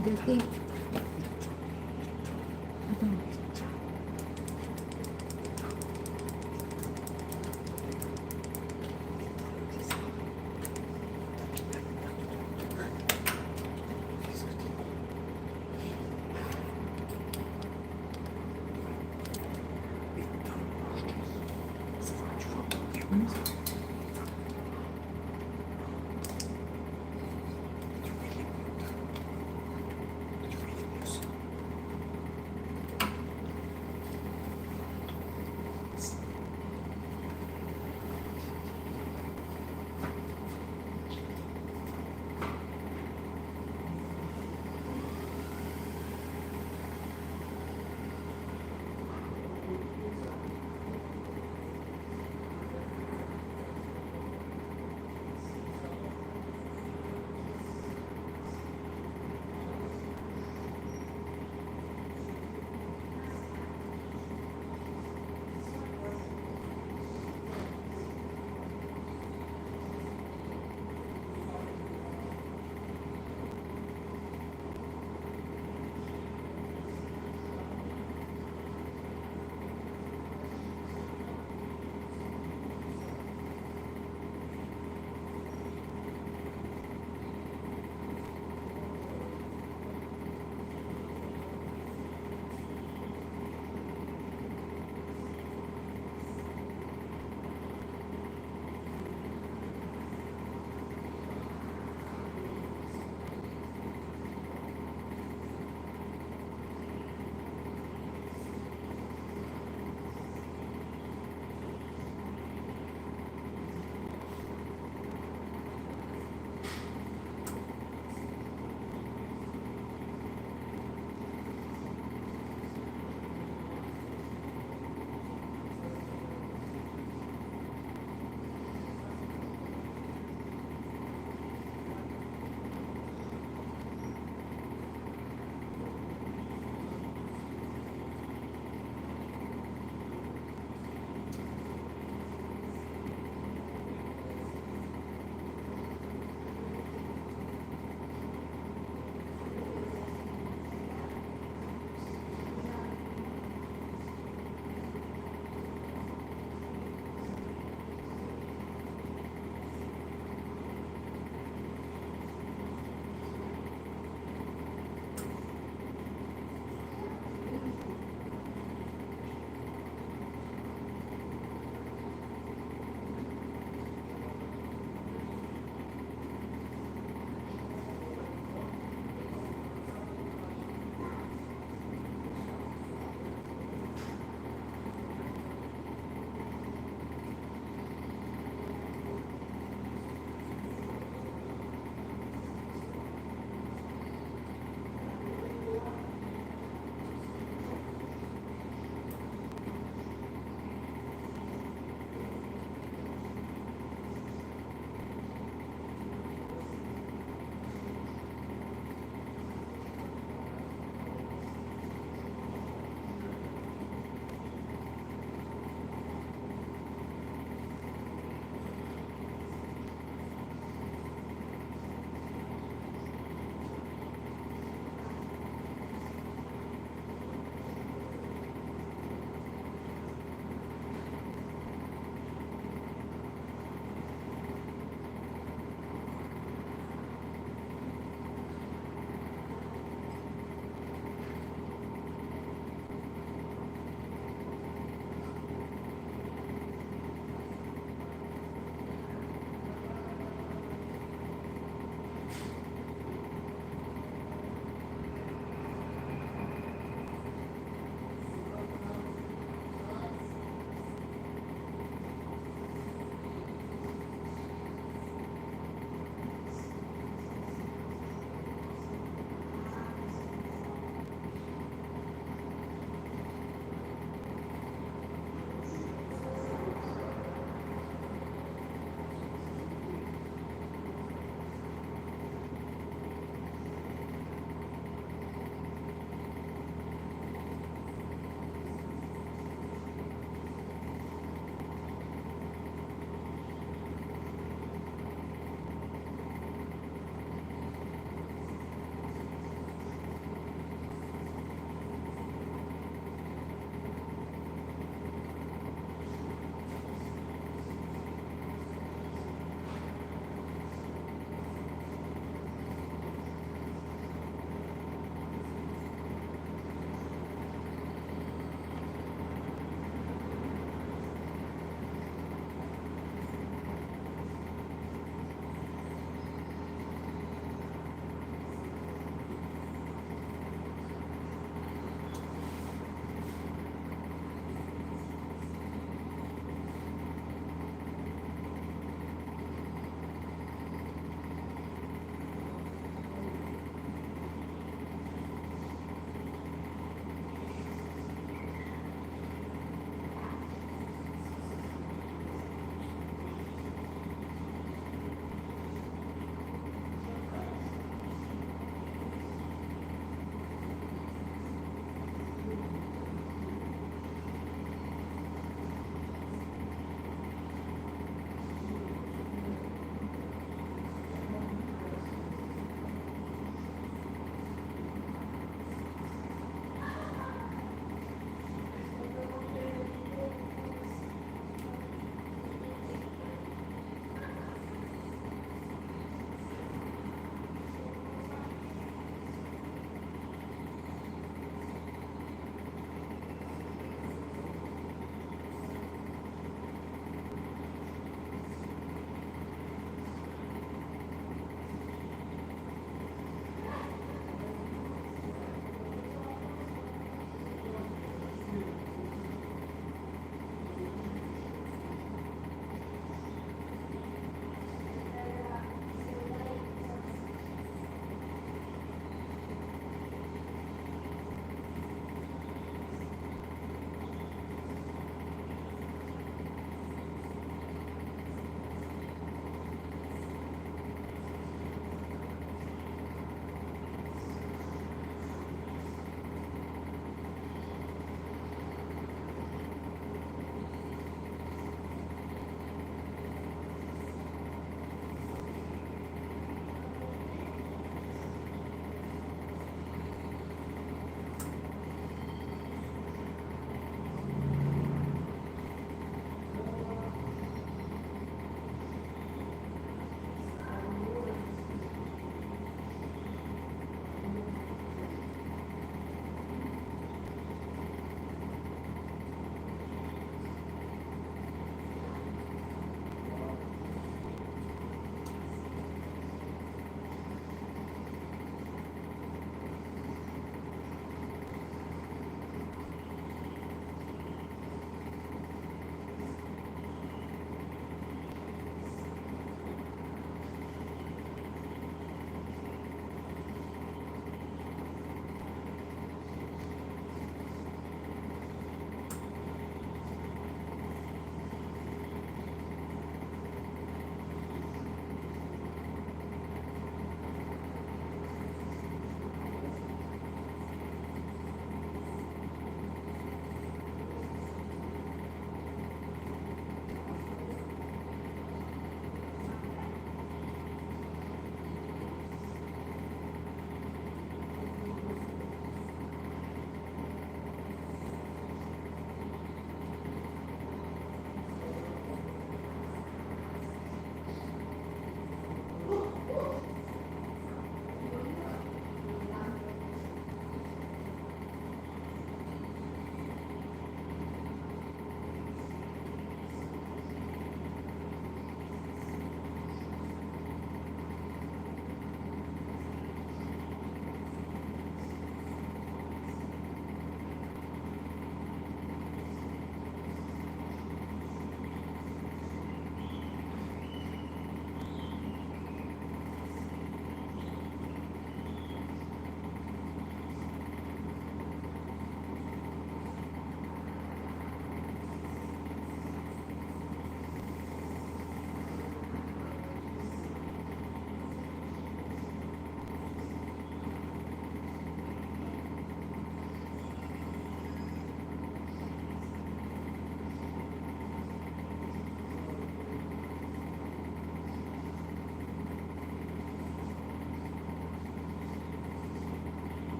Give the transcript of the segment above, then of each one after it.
Dirty. Ito.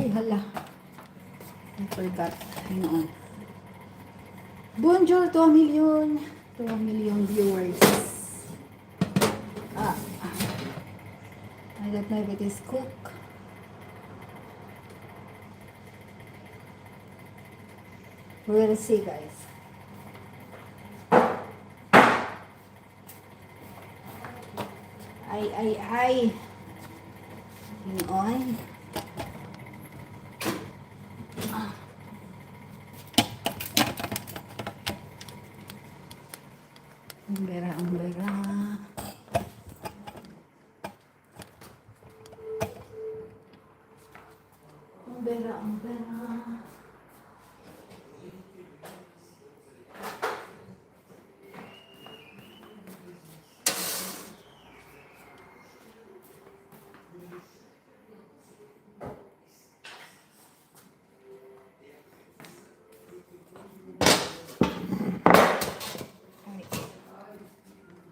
Ay, hala. I forgot. Hang on. Bonjour, 2 million. 2 million viewers. Ah. I don't know if it is cooked. We'll see, guys. Ay. Hang on. Umbera.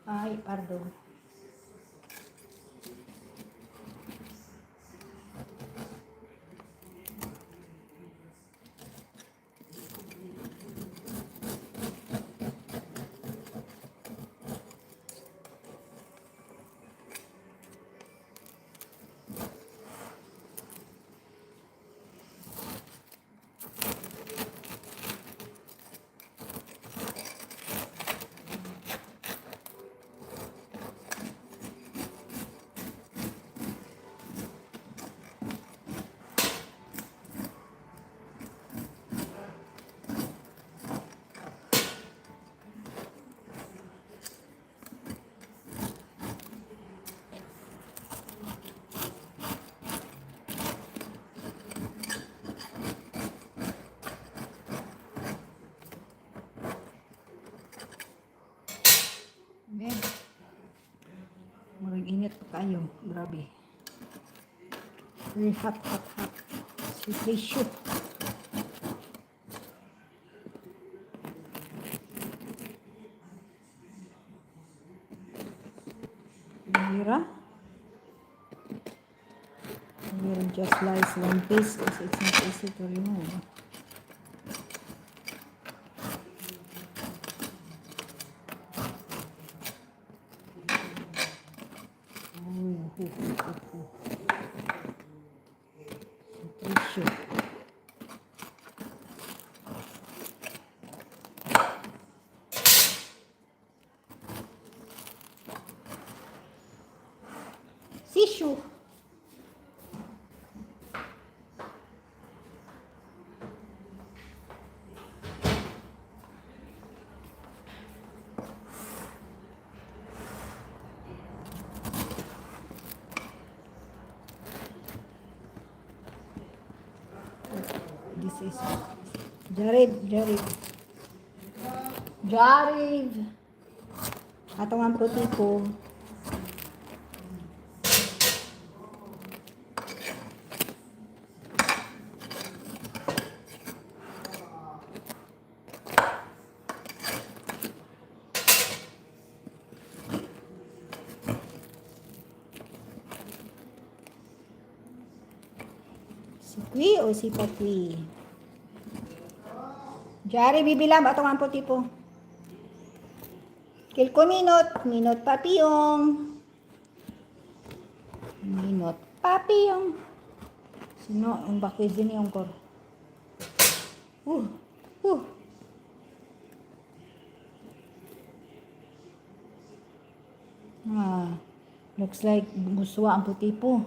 Ay, pardon. Okay. Murag init pa kayo. Grabe. Very hot. Si tissue. Mira. We'll just slice one piece because it's not easy to remove. Tissue. Tissue. This is Jarib. Atong ang puti ko. Si o si Patwi? Jari bibilang atong ang puti po. Kilko minot papiyong. Minot papiyong. Sino ang bakwis din yung kor? Looks like guswa ang puti po.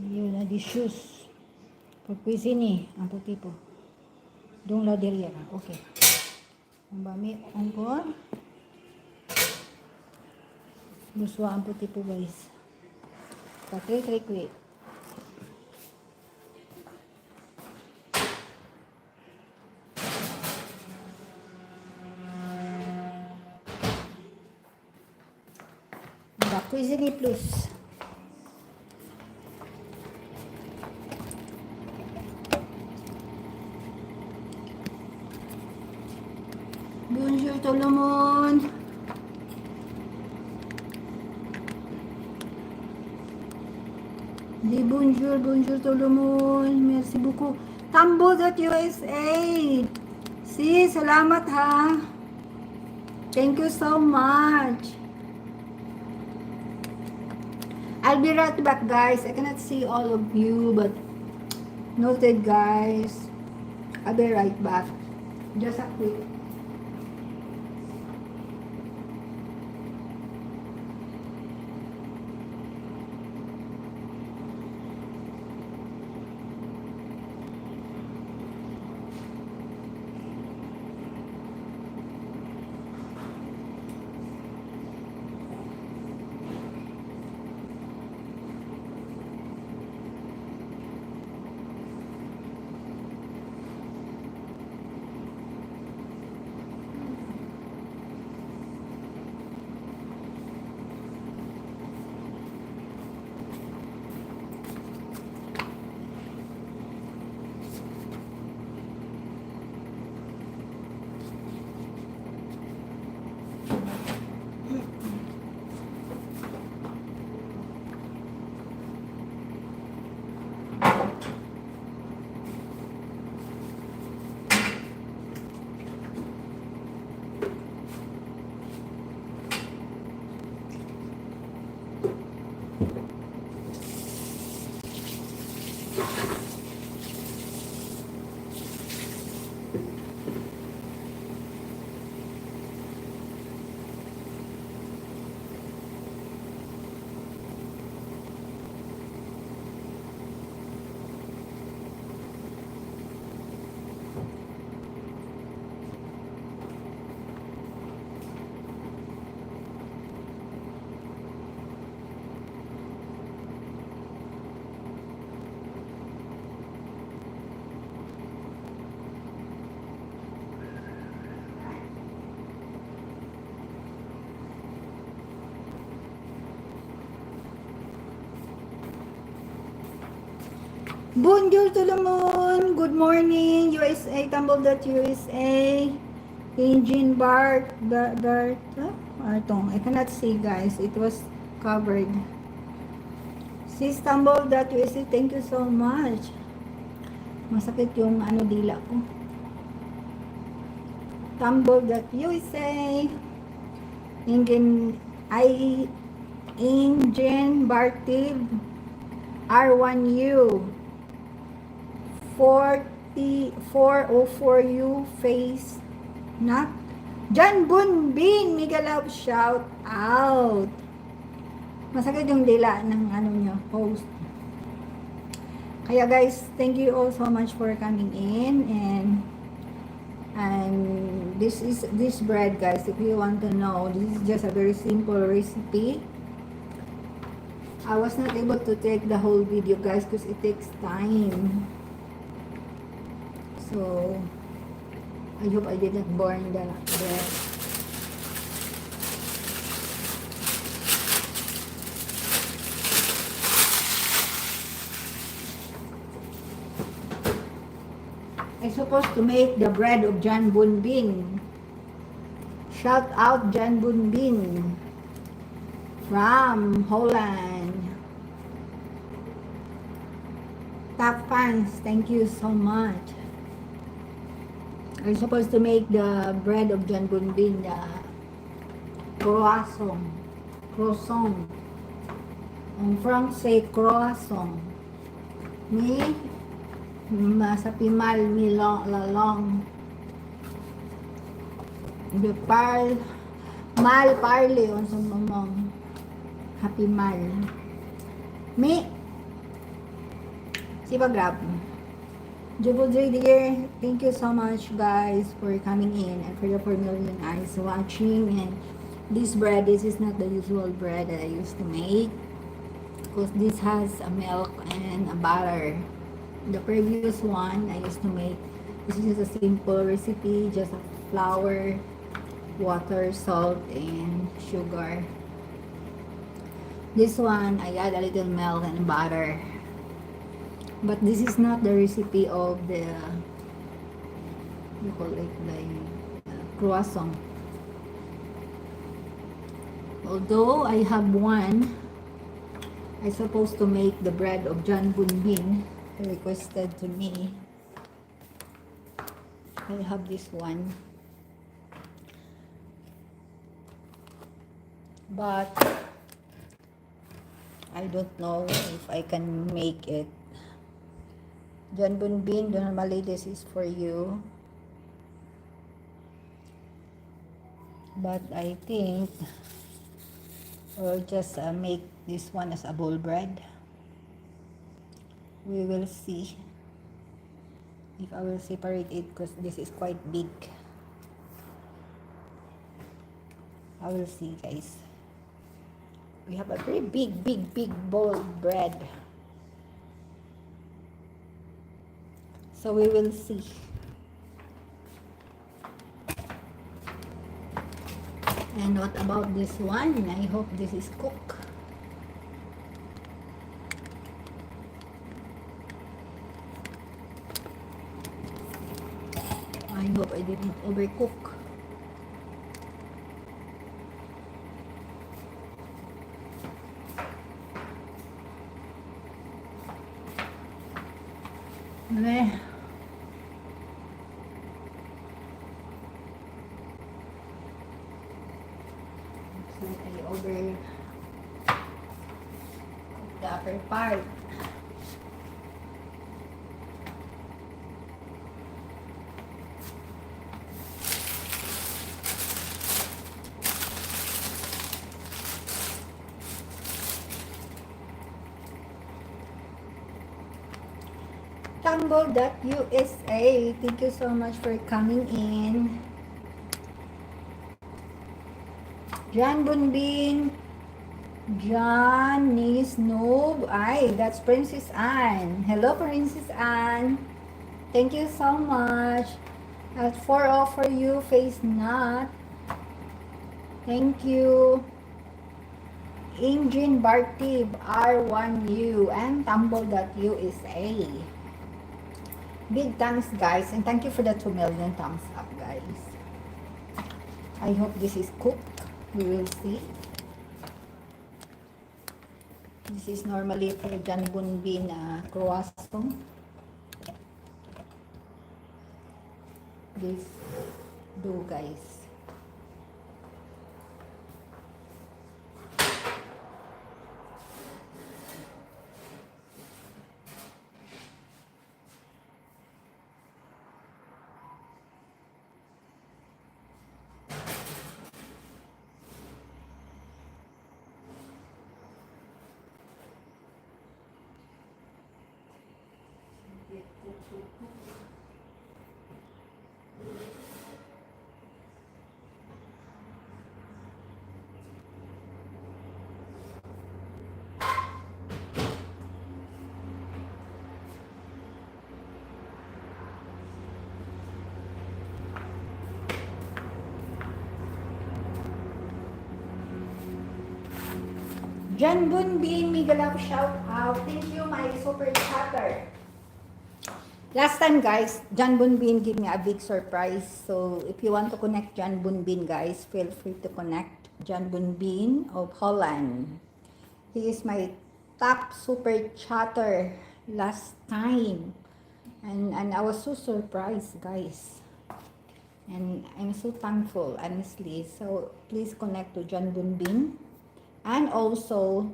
Yun na dishes. Pagkwisi ni ang puti po. Dong la deriya ka. Okay. Ang bami ongkor. Guswa ang puti po, guys. Patrik-trik. Bakwisi ni plus. Bonjour tout le monde. Di bonjour, bonjour tout le monde. Merci beaucoup. Tambo.USA. Si, salamat ha. Thank you so much. I'll be right back, guys. I cannot see all of you, but noted, guys. I'll be right back. Just a quick. Bonjour to the moon. Good morning, USA. Tumble.USA. Engine Bart. I cannot see, guys. It was covered. Sis Tumble.USA. Thank you so much. Masakit yung dila ko. Tumble.USA. Engine Bartiv. R1U. 404U face not John Bunbin, mega love shout out. Masakit yung dila ng nyo post. Kaya guys, thank you all so much for coming in, and this bread, guys, if you want to know, this is just a very simple recipe. I was not able to take the whole video, guys, because it takes time. So, I hope I didn't burn the bread. I'm supposed to make the bread of John Bunbin. Shout out John Bunbin from Holland. Top fans, thank you so much. I'm supposed to make the bread of John Bunbin, the croissant. En français, croissant. Sa pimal, la langue. De mal parler, on sa mamang. Happy mal. Si Bagrab. Dear, thank you so much, guys, for coming in and for the 4 million eyes watching. And this bread, this is not the usual bread that I used to make, because this has a milk and a butter. The previous one I used to make, this is just a simple recipe, just a flour, water, salt, and sugar. This one I add a little milk and butter. But this is not the recipe of the, you call it, the croissant. Although I have one I supposed to make the bread of John Bunbin. He requested to me. I have this one. But I don't know if I can make it. John Bunbin, normally this is for you. But I think we'll just make this one as a bowl bread. We will see if I will separate it because this is quite big. I will see, guys. We have a very big bowl bread. So we will see. And what about this one? I hope this is cooked. I hope I didn't overcook. Meh. Looks like I overcooked the upper part. Tumble.USA, thank you so much for coming in. John Bunbin, Johnny Snoob, ay, that's Princess Anne. Hello, Princess Anne. Thank you so much. At 4 for you, Face Nut. Thank you. Engine Bartib, R1U, and Tumble.USA. Big thanks, guys, and thank you for the 2 million thumbs up, guys. I hope this is cooked. We will see. This is normally for John Bunbin croissant. This do, guys. John Bunbin, mega love shout out. Thank you, my super chatter. Last time, guys, John Bunbin gave me a big surprise. So if you want to connect John Bunbin, guys, feel free to connect John Bunbin of Holland. He is my top super chatter last time. And I was so surprised, guys. And I'm so thankful, honestly. So please connect to John Bunbin. And also,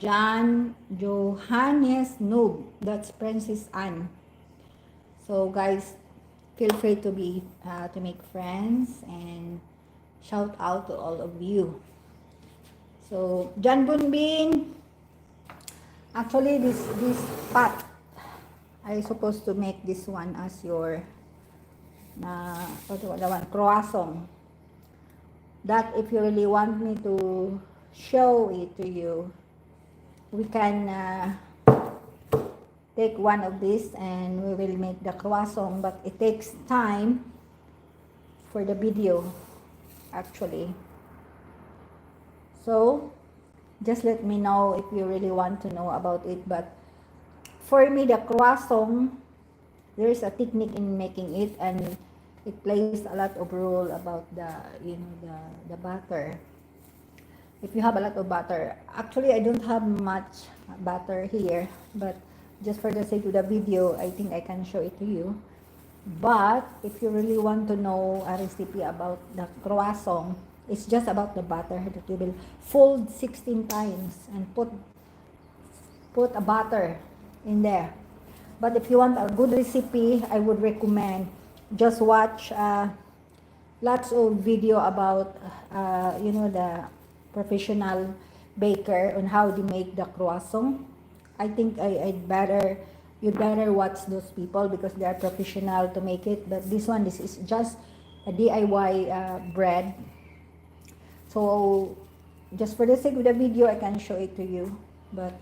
John Johannes Noob. That's Princess Anne. So guys, feel free to make friends and shout out to all of you. So John Bunbin, actually this pot, I supposed to make this one as your croissant. That if you really want me to show it to you, we can take one of these and we will make the croissant, but it takes time for the video actually. So just let me know if you really want to know about it. But for me, the croissant, there is a technique in making it, and it plays a lot of role about the the batter. if you have a lot of butter. Actually, I don't have much butter here, but just for the sake of the video, I think I can show it to you. But if you really want to know a recipe about the croissant, it's just about the butter that you will fold 16 times and put a butter in there. But if you want a good recipe, I would recommend just watch lots of video about you know, the professional baker on how they make the croissant. I think you'd better watch those people because they are professional to make it. But this is just a DIY bread. So just for the sake of the video, I can show it to you. But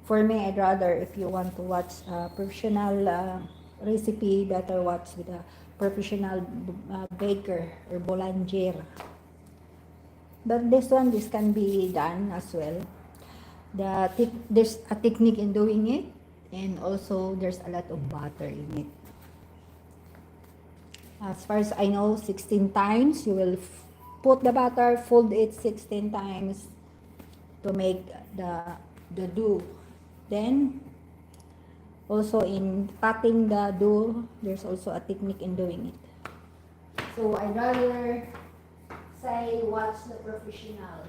for me, I'd rather, if you want to watch a professional recipe, better watch with a professional baker or boulanger. But this can be done as well. There's a technique in doing it, and also there's a lot of butter in it. As far as I know, 16 times you will put the butter, fold it 16 times to make the dough. Then also in cutting the dough, there's also a technique in doing it. So I'd rather say watch the professional.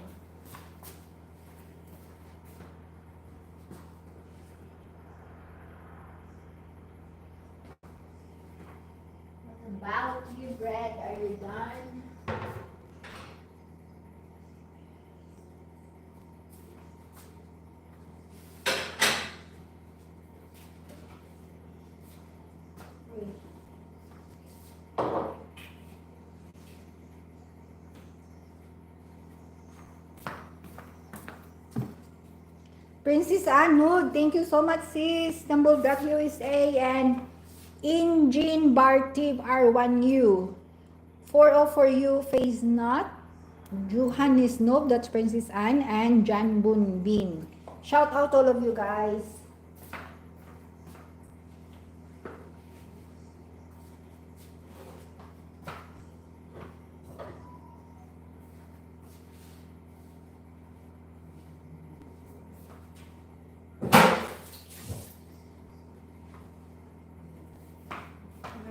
What about you, bread? Are you done? Princess Anhud, thank you so much, sis. Dumbledore USA and Injin Bartib R1U. 40 for you, Face Nut. Johannes Nob, that's Princess Anne, and Jan Bun Bin. Shout out all of you guys.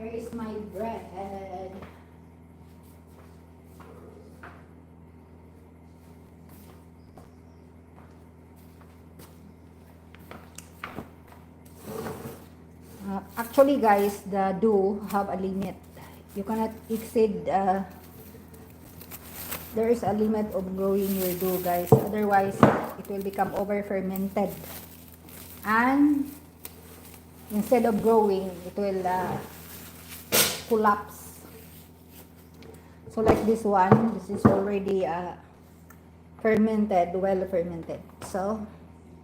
Where is my bread? Actually, guys, the dough have a limit. You cannot exceed. There is a limit of growing your dough, guys. Otherwise, it will become over fermented, and instead of growing, it will collapse. So like this one, this is already fermented, well fermented. So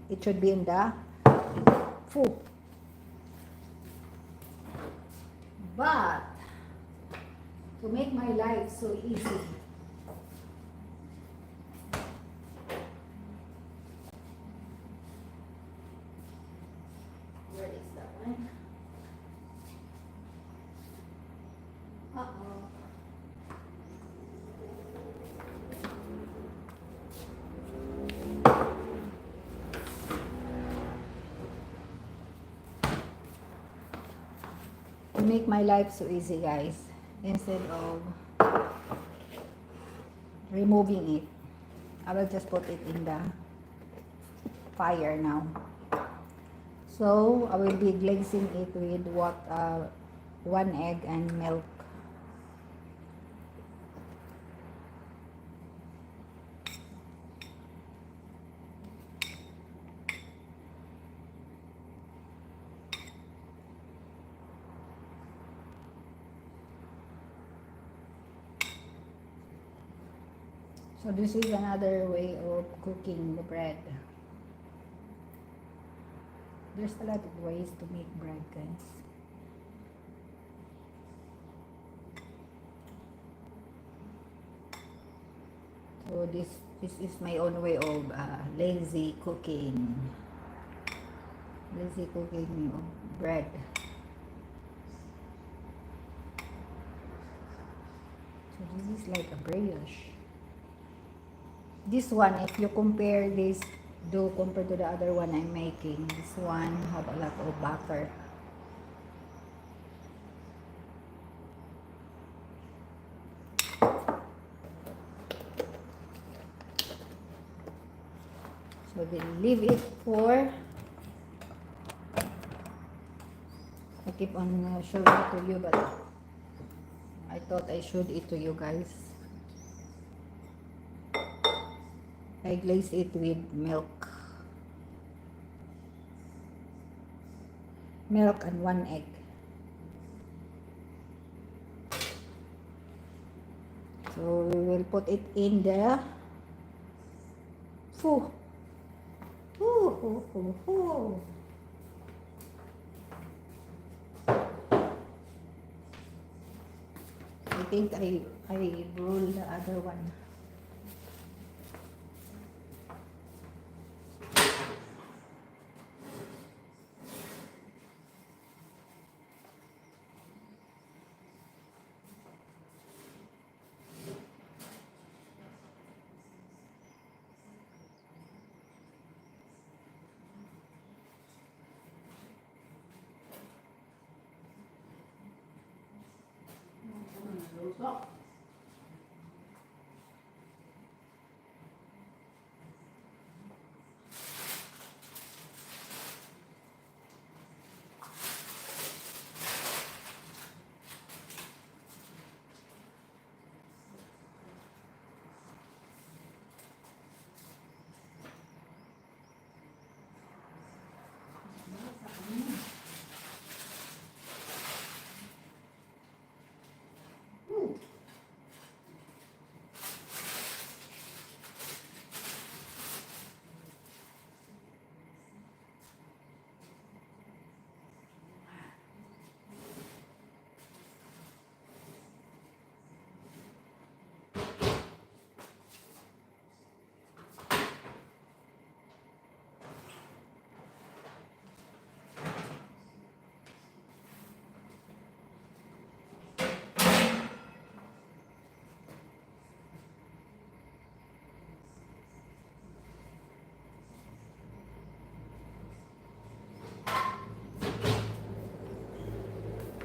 it should be in the food. But to make my life so easy, where is that one? Uh-oh. To make my life so easy, guys, instead of removing it, I will just put it in the fire now. So I will be glazing it with what 1 egg and milk. So this is another way of cooking the bread. There's a lot of ways to make bread, guys. So this is my own way of lazy cooking. Lazy cooking of bread. So this is like a brioche. This one, if you compare this dough compared to the other one I'm making, this one have a lot of butter. So then leave it for, I keep on showing it to you, but I thought I showed it to you guys. I glaze it with milk. Milk and 1 egg. So we will put it in the foo. I think I roll the other one.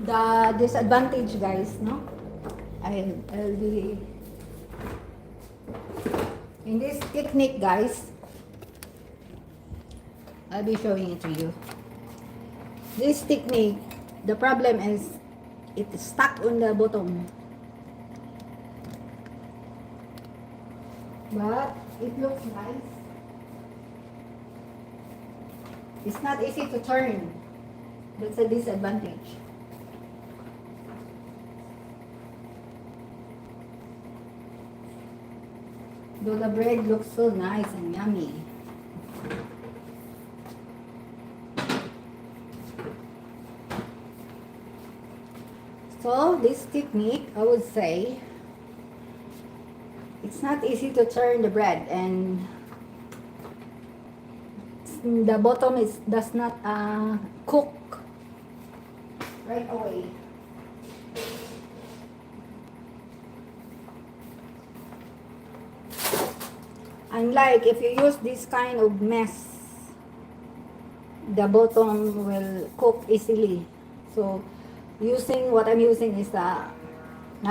The disadvantage, guys, no? I'll be in this technique, guys. I'll be showing it to you. This technique, the problem is it's stuck on the bottom. But it looks nice. It's not easy to turn. That's a disadvantage. Though the bread looks so nice and yummy. So this technique, I would say, it's not easy to turn the bread, and the bottom does not cook right away. Unlike if you use this kind of mess, the bottom will cook easily. So using what I'm using is not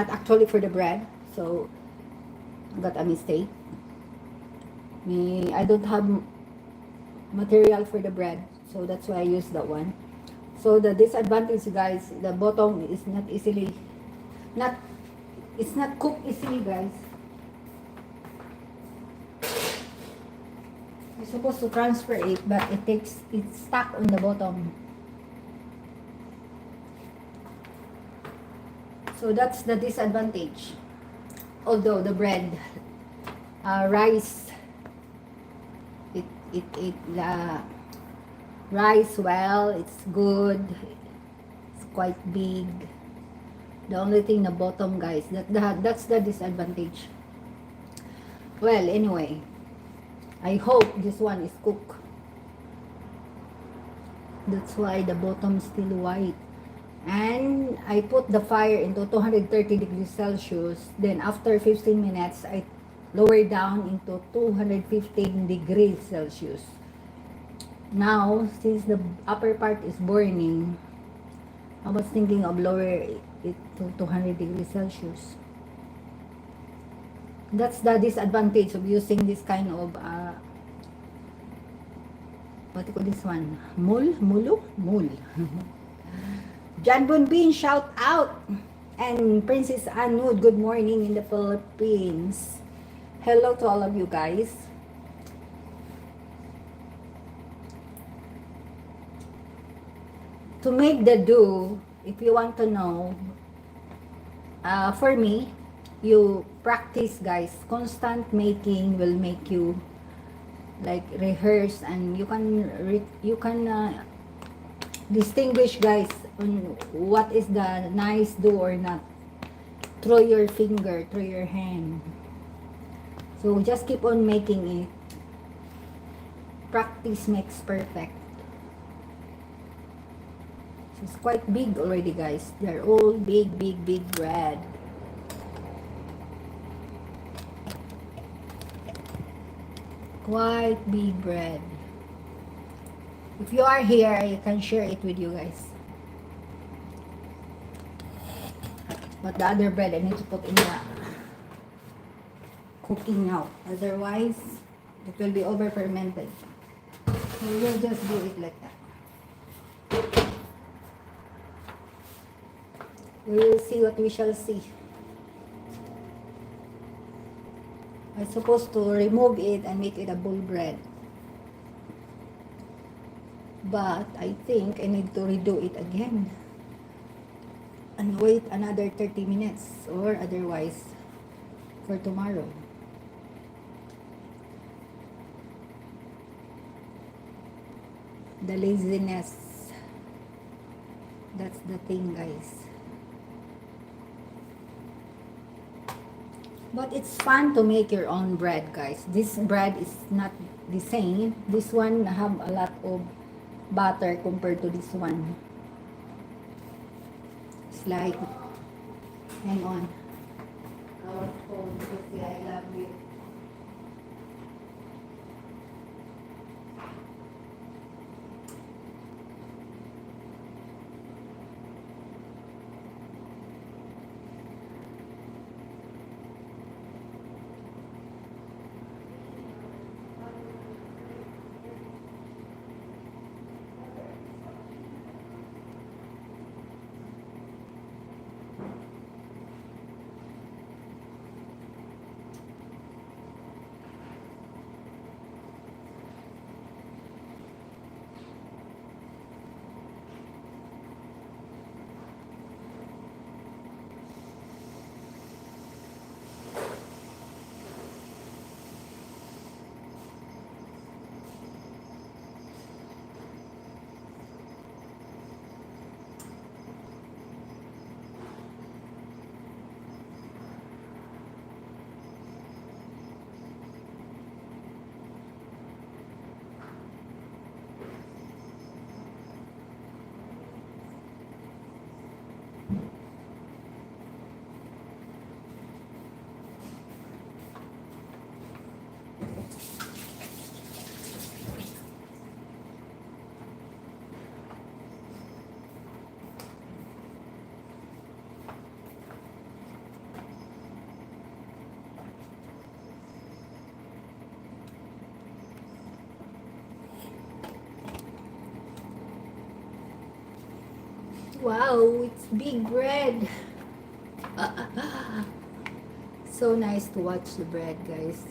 actually for the bread, so I got a mistake. I don't have material for the bread, so that's why I use that one. So the disadvantage, guys, the bottom is not easily, it's not cooked easily, guys. You're supposed to transfer it, but it's stuck on the bottom. So that's the disadvantage. Although the bread, rice, it rise well, it's good, it's quite big. The only thing, the bottom, guys, that's the disadvantage. Well, anyway, I hope this one is cooked. That's why the bottom is still white. And I put the fire into 230 degrees Celsius. Then after 15 minutes, I lower down into 215 degrees Celsius. Now, since the upper part is burning, I was thinking of lower it to 200 degrees Celsius. That's the disadvantage of using this kind of what do you call this one? Mul. John Bunbin, shout out! And Princess Anud, good morning in the Philippines. Hello to all of you guys. To make the dough, if you want to know, for me, you practice, guys. Constant making will make you like rehearse, and you can distinguish, guys, on what is the nice dough or not through your finger, through your hand. So just keep on making it. Practice makes perfect. It's quite big already, guys. They're all big bread. Quite big bread. If you are here, I can share it with you guys. But the other bread, I need to put in the cooking now. Otherwise, it will be over fermented. So we'll just do it like that. We will see what we shall see. I'm supposed to remove it and make it a bull bread. But I think I need to redo it again. And wait another 30 minutes or otherwise for tomorrow. The laziness. That's the thing, guys. But it's fun to make your own bread, guys. This bread is not the same. This one have a lot of butter compared to this one. It's like, hang on. Our phone, because I love you. Wow, it's big bread. So nice to watch the bread, guys.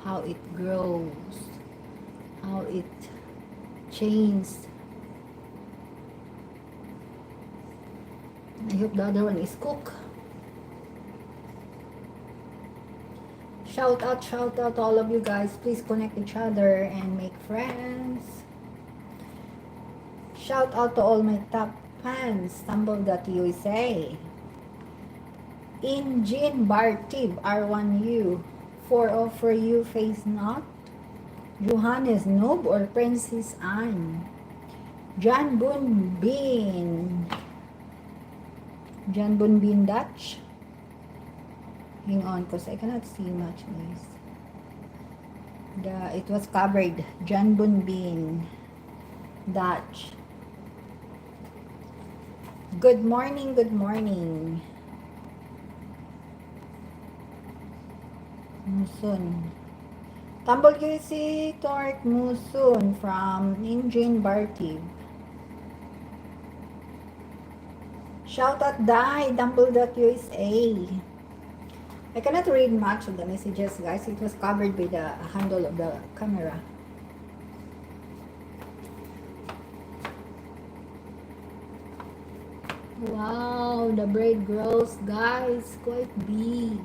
How it grows. How it changes. I hope the other one is cooked. Shout out to all of you guys. Please connect each other and make friends. Shout out to all my top fans. Stumble.USA. Injin Bartib R1U. 4 for you face not. Johannes Noob or Princess Anne. John Bunbin. John Bunbin Dutch. Hang on, because I cannot see much, guys. It was covered. John Bean Dutch. Good morning, good morning. Musun. Tambol kayo si Tork Musun from Ninjin Bartib. Shout out Dai, Dumble.USA. I cannot read much of the messages, guys. It was covered by the handle of the camera. Wow, the bread grows, guys, quite big.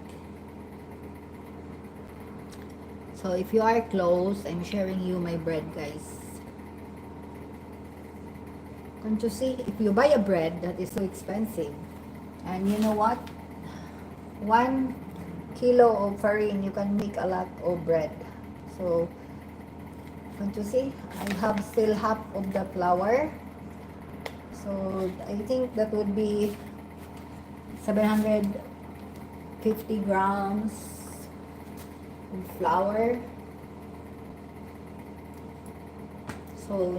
So if you are close, I'm sharing you my bread, guys. Can't you see? If you buy a bread that is so expensive, and you know what? 1 kilo of farine, you can make a lot of bread. So, can't you see? I have still half of the flour. So, I think that would be 750 grams of flour. So,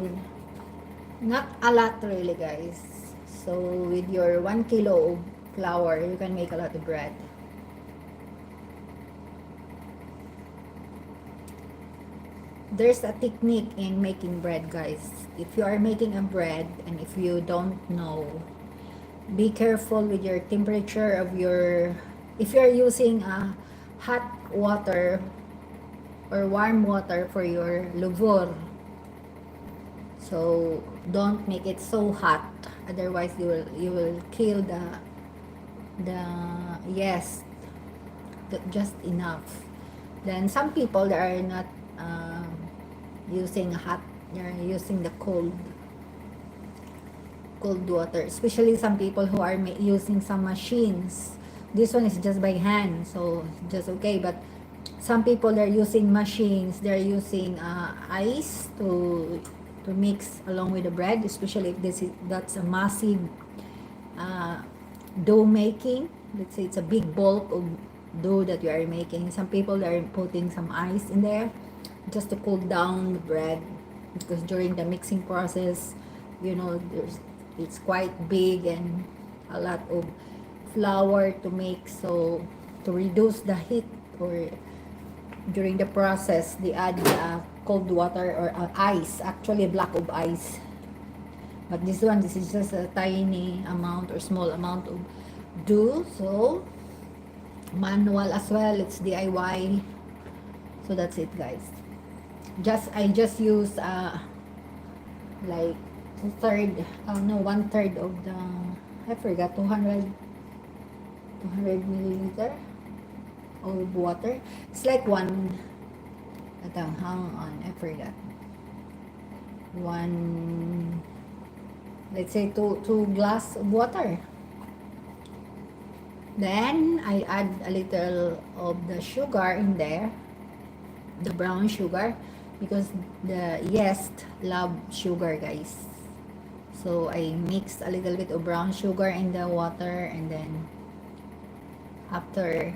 not a lot really, guys. So, with your 1 kilo of flour, you can make a lot of bread. There's a technique in making bread, guys. If you are making a bread and if you don't know, be careful with your temperature of your, if you're using hot water or warm water for your levure, so don't make it so hot, otherwise you will kill the yes, just enough. Then some people that are not using hot, they're using the cold water, especially some people who are using some machines. This one is just by hand, so just okay. But some people, they're using machines, they're using ice to mix along with the bread, especially if that's a massive dough making. Let's say it's a big bulk of dough that you are making. Some people are putting some ice in there just to cool down the bread, because during the mixing process, you know, it's quite big and a lot of flour to make. So to reduce the heat, or during the process, they add cold water or ice, actually a block of ice. But this is just a tiny amount or small amount of dough. So manual as well, it's DIY. So that's it, guys. I just use like 1/3 of the, I forgot, 200 milliliter of water. It's like hang on, I forgot. Let's say two glass of water. Then I add a little of the sugar in there, the brown sugar, because the yeast love sugar, guys. So I mix a little bit of brown sugar in the water, and then after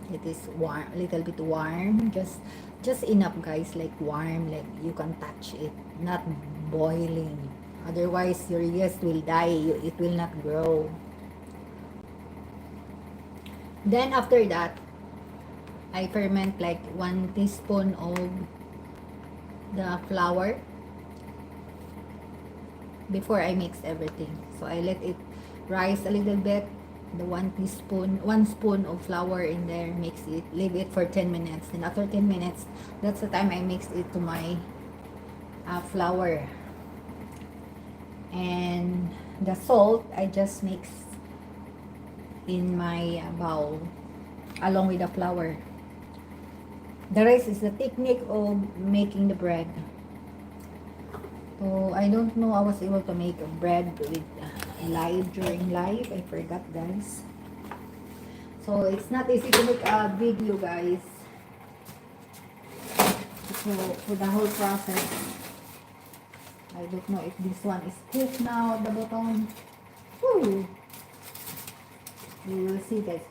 it is warm, a little bit warm, just enough, guys, like warm, like you can touch it, not boiling, otherwise your yeast will die, it will not grow. Then after that, I ferment like 1 teaspoon of the flour before I mix everything. So I let it rise a little bit, the 1 spoon of flour in there, mix it, leave it for 10 minutes. Then after 10 minutes, that's the time I mix it to my flour. And the salt, I just mix in my bowl along with the flour. The rest is the technique of making the bread. So I don't know, I was able to make a bread with during live. I forgot, guys. So it's not easy to make a video, guys. So for the whole process, I don't know if this one is cooked now at the bottom. Woo! You will see, guys.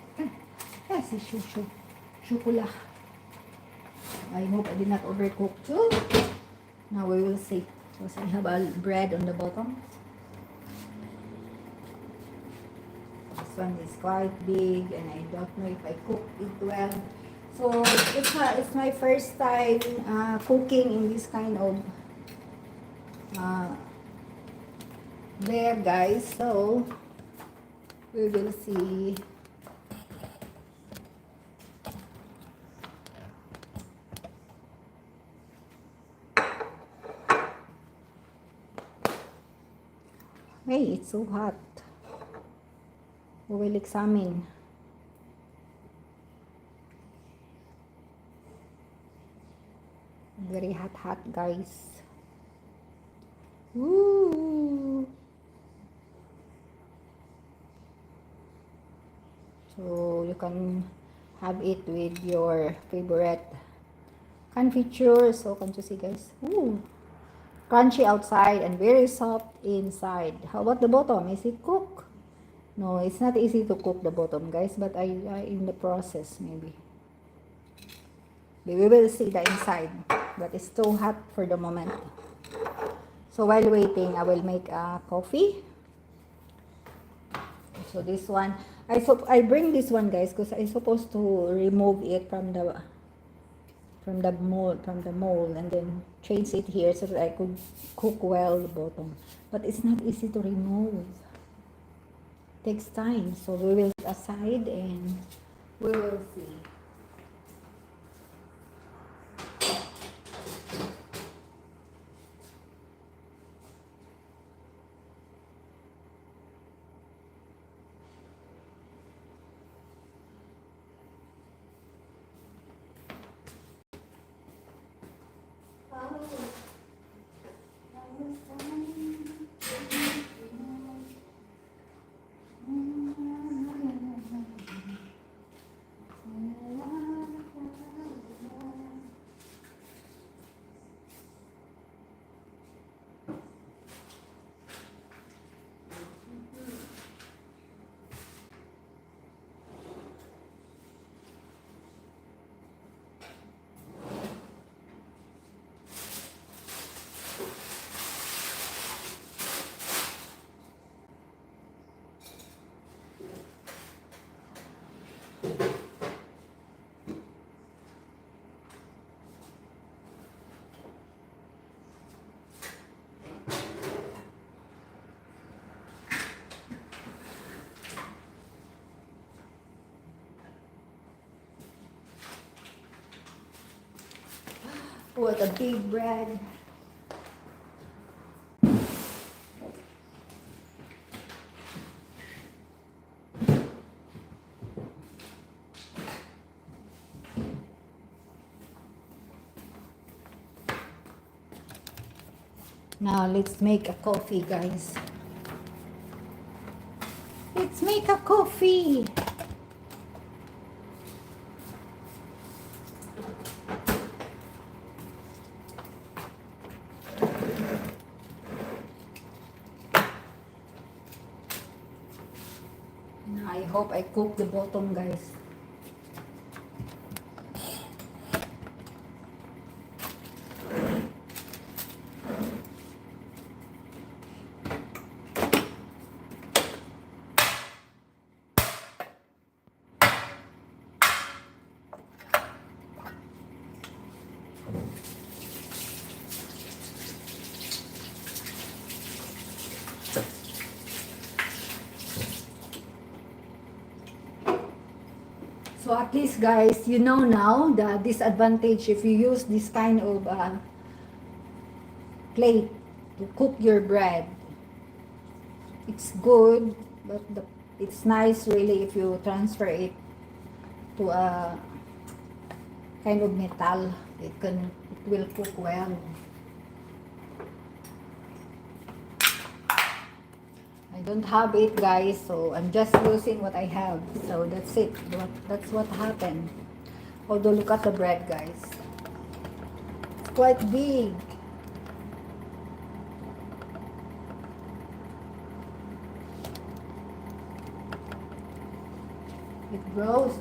Yes, it's chocolate. I hope I did not overcook too. Now we will see. Because I have a bread on the bottom. This one is quite big and I don't know if I cooked it well. So it's my first time cooking in this kind of there, guys. So we will see. Hey, it's so hot. We will examine. Very hot, guys. Woo! So you can have it with your favorite confiture. So can you see, guys? Ooh! Crunchy outside and very soft inside. How about the bottom? Is it cooked? No, it's not easy to cook the bottom, guys, but I in the process maybe. We will see the inside, but it's too hot for the moment. So while waiting, I will make a coffee. So this one, I bring this one, guys, because I supposed to remove it from the mold and then change it here so that I could cook well the bottom. But it's not easy to remove. Takes time, so we will set aside and we will see. What a big bread. Now let's make a coffee, guys. Let's make a coffee. Now I hope I cook the bottom, guys. So at least, guys, you know now the disadvantage if you use this kind of plate to cook your bread. It's good, but it's nice really if you transfer it to a kind of metal. It will cook well. I don't have it, guys, so I'm just using what I have. So that's it. That's what happened. Although look at the bread, guys. It's quite big. It grows.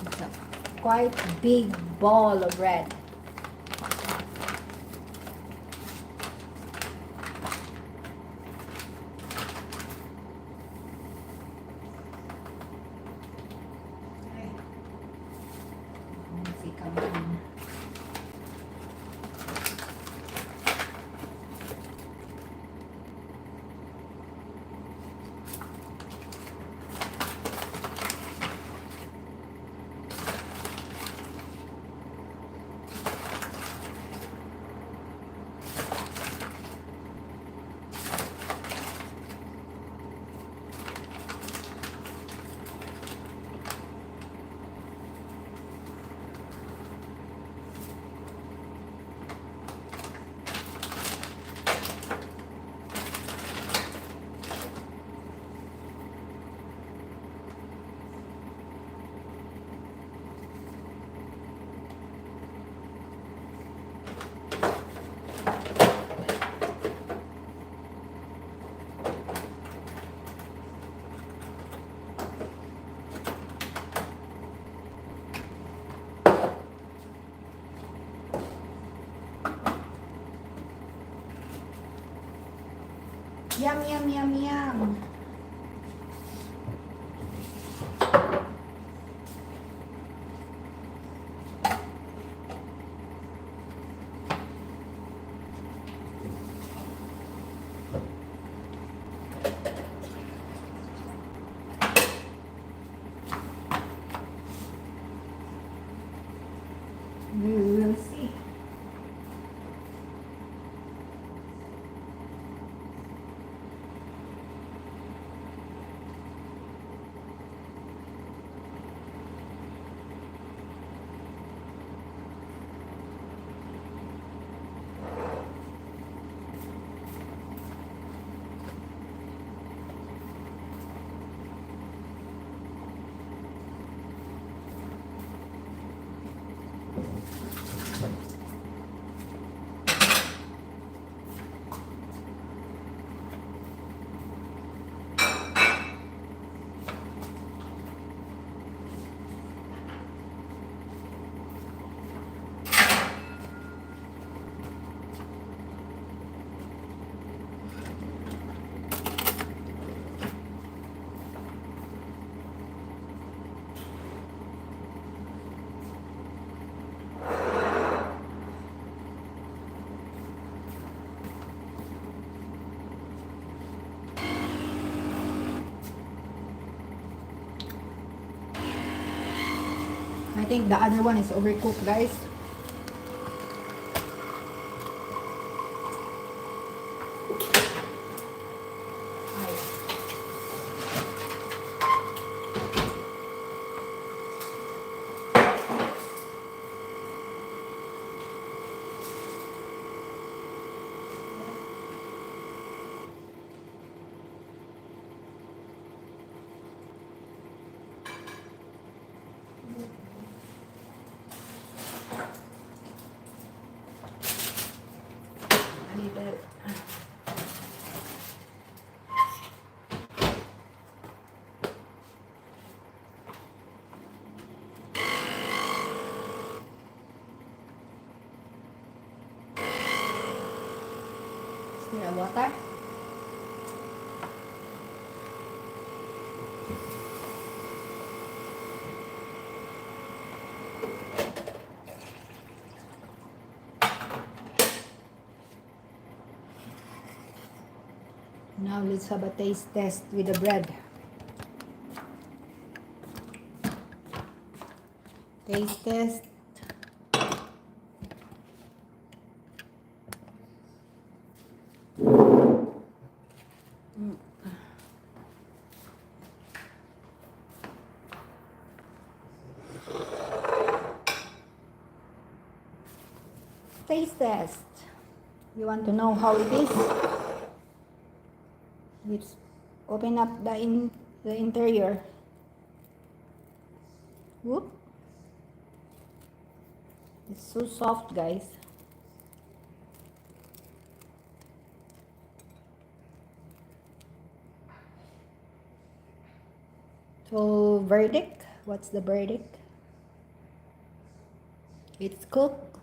It's a quite big ball of bread. Yum, yum, yum, yum. We will see. I think the other one is overcooked, guys. Stir water. Now let's have a taste test with the bread. Taste test. Taste test. You want to know how it is? Let's open up the interior. Whoop. It's so soft, guys. So, verdict. What's the verdict? It's cooked.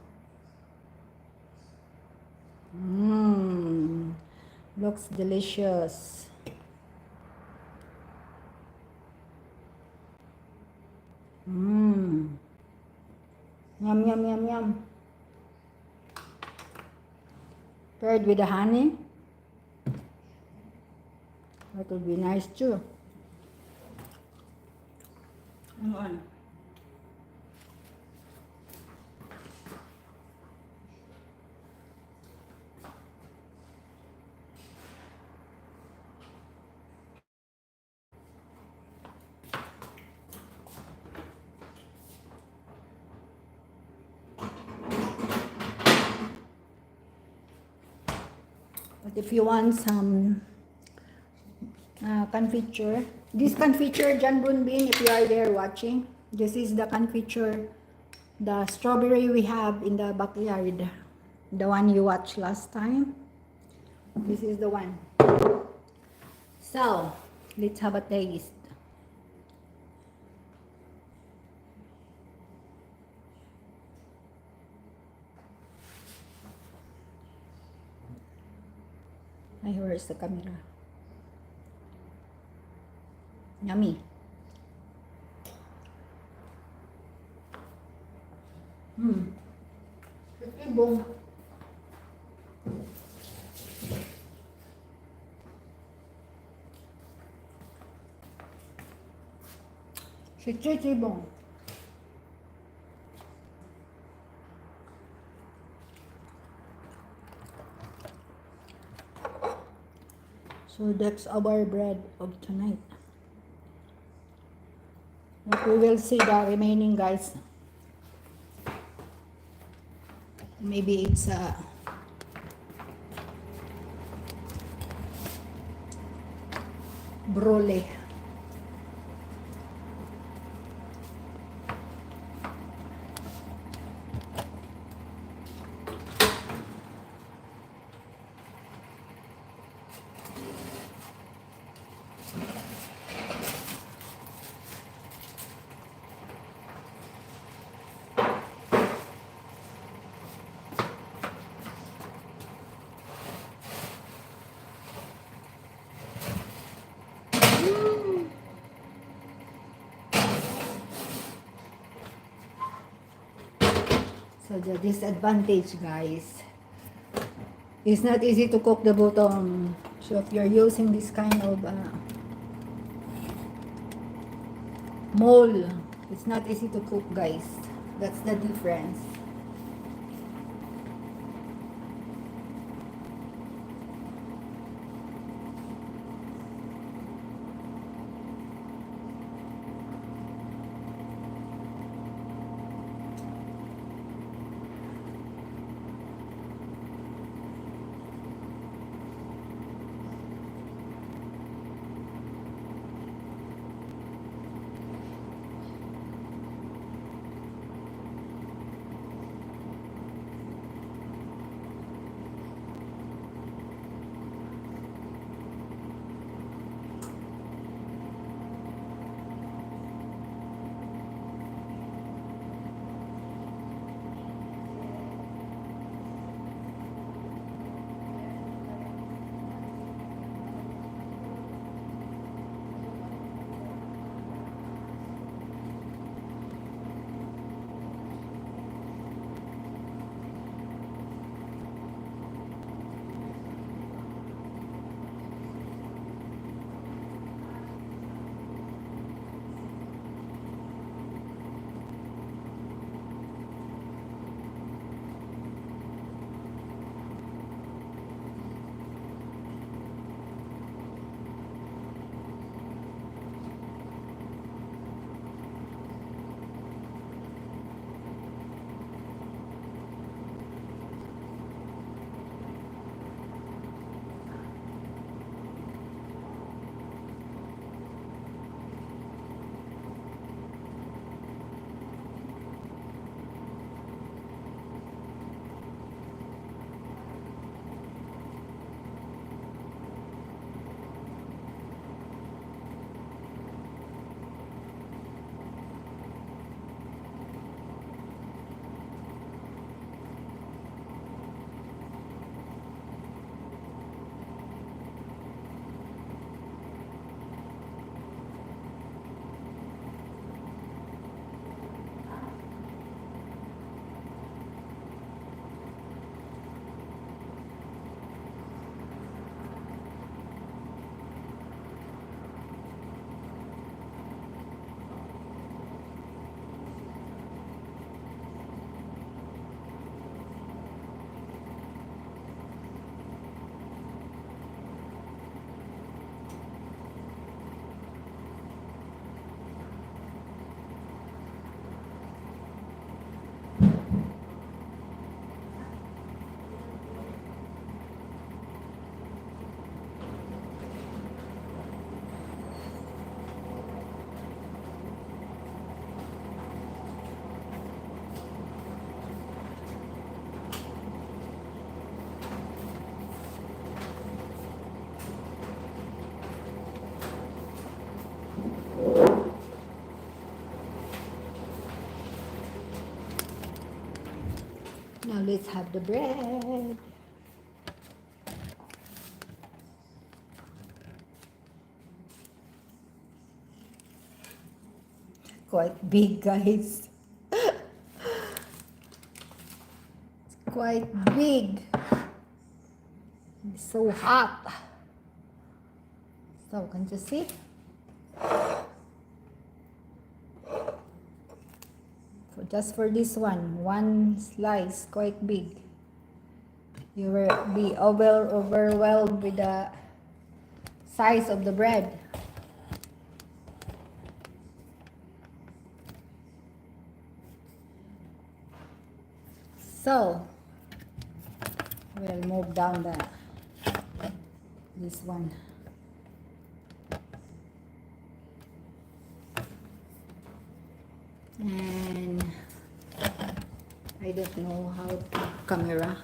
Mmm. Looks delicious. Mmm. Yum, yum, yum, yum. Paired with the honey. That would be nice too. Hang on. But if you want some confiture, this confiture, John Bunbin, if you are there watching, this is the confiture, the strawberry we have in the backyard, the one you watched last time. This is the one. So, let's have a taste. Ay, where's the camera? Yummy. Ibong. Ibong. So that's our bread of tonight. But we will see the remaining, guys. Maybe it's broly. So the disadvantage, guys, it's not easy to cook the bottom. So if you're using this kind of mold, it's not easy to cook, guys. That's the difference. Now let's have the bread. Quite big, guys. Quite big. It's so hot. So, can you see? Just for this one slice, quite big. You will be overwhelmed with the size of the bread. So, we'll move down this one. And I don't know how to camera.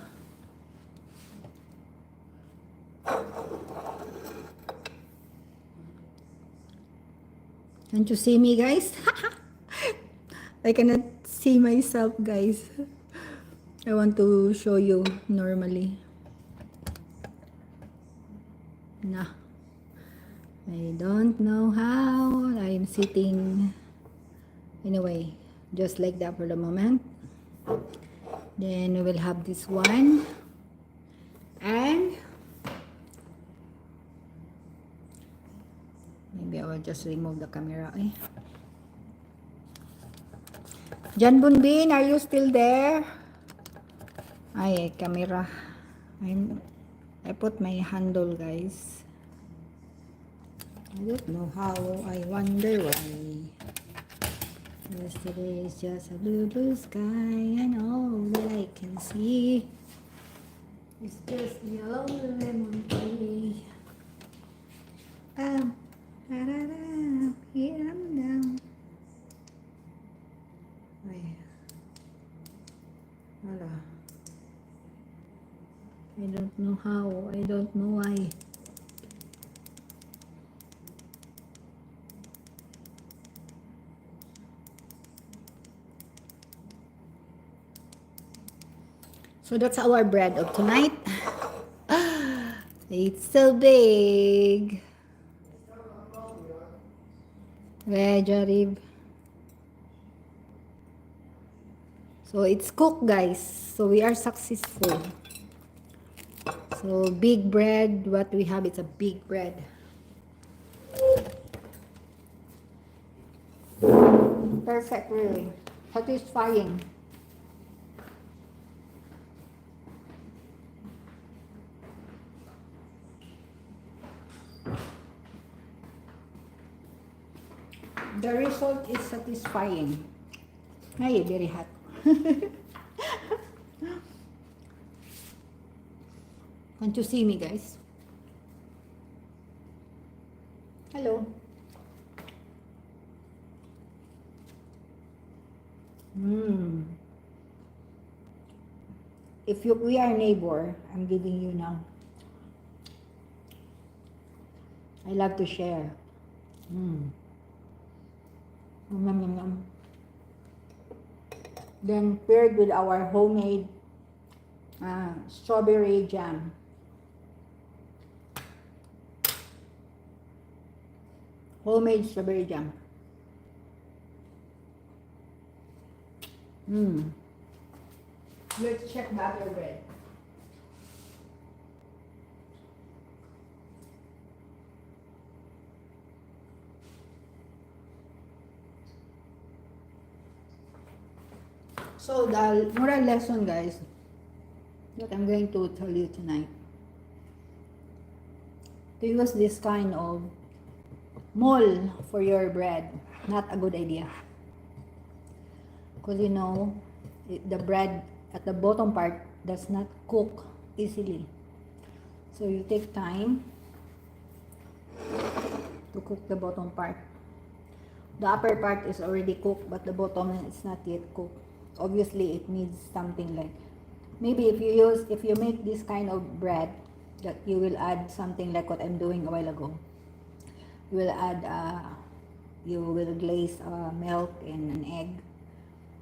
Can't you see me, guys? I cannot see myself, guys. I want to show you normally. Nah. I don't know how. I'm sitting anyway, just like that for the moment. Then we will have this one. And maybe I will just remove the camera. Jan Bunbin, are you still there? Ay, camera. I put my handle, guys. I don't know how. I wonder why. Yesterday is just a blue sky, and all that I can see is just the old lemon tree. Here I'm down. Ay. Wala. I don't know how. I don't know why. So that's our bread of tonight. It's so big. Jarib. So it's cooked, guys. So we are successful. So big bread, what we have is a big bread. Perfect, really. Satisfying. The result is satisfying. Ay, very hot. Can't you see me, guys? Hello. If we are neighbor, I'm giving you now. I love to share. Then paired with our homemade strawberry jam. Homemade strawberry jam. Let's check butter bread. So the moral lesson, guys, that I'm going to tell you tonight, to use this kind of mold for your bread, not a good idea. Because you know, the bread at the bottom part does not cook easily. So you take time to cook the bottom part. The upper part is already cooked, but the bottom is not yet cooked. Obviously, it needs something like, maybe if you make this kind of bread, that you will add something like what I'm doing a while ago. You will add, you will glaze milk and an egg,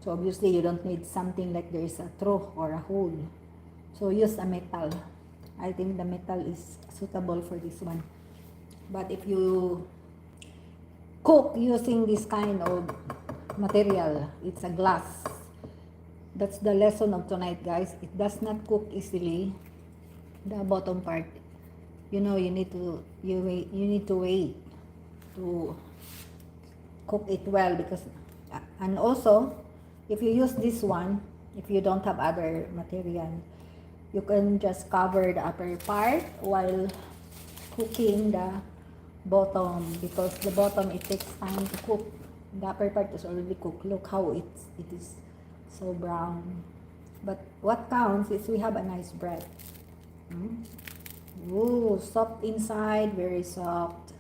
So obviously you don't need something like there is a throw or a hole. So use a metal. I think the metal is suitable for this one. But if you cook using this kind of material, it's a glass. That's the lesson of tonight, guys. It does not cook easily. The bottom part, you know, you need to wait to cook it well, because and also if you use this one, if you don't have other material, you can just cover the upper part while cooking the bottom, because the bottom, it takes time to cook. The upper part is already cooked. Look how it is so brown. But what counts is we have a nice bread. Ooh, soft inside, very soft.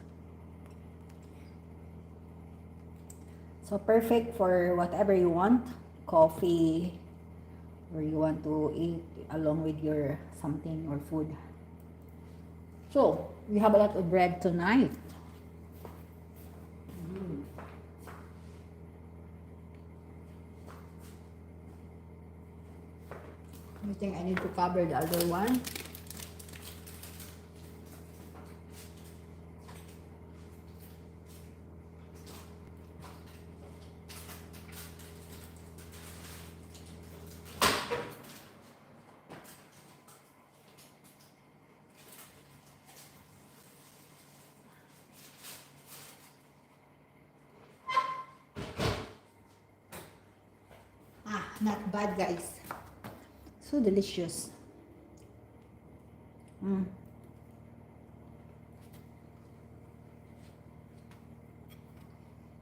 So perfect for whatever you want, coffee, or you want to eat along with your something or food. So we have a lot of bread tonight. I think I need to cover the other one. Not bad, guys. So delicious.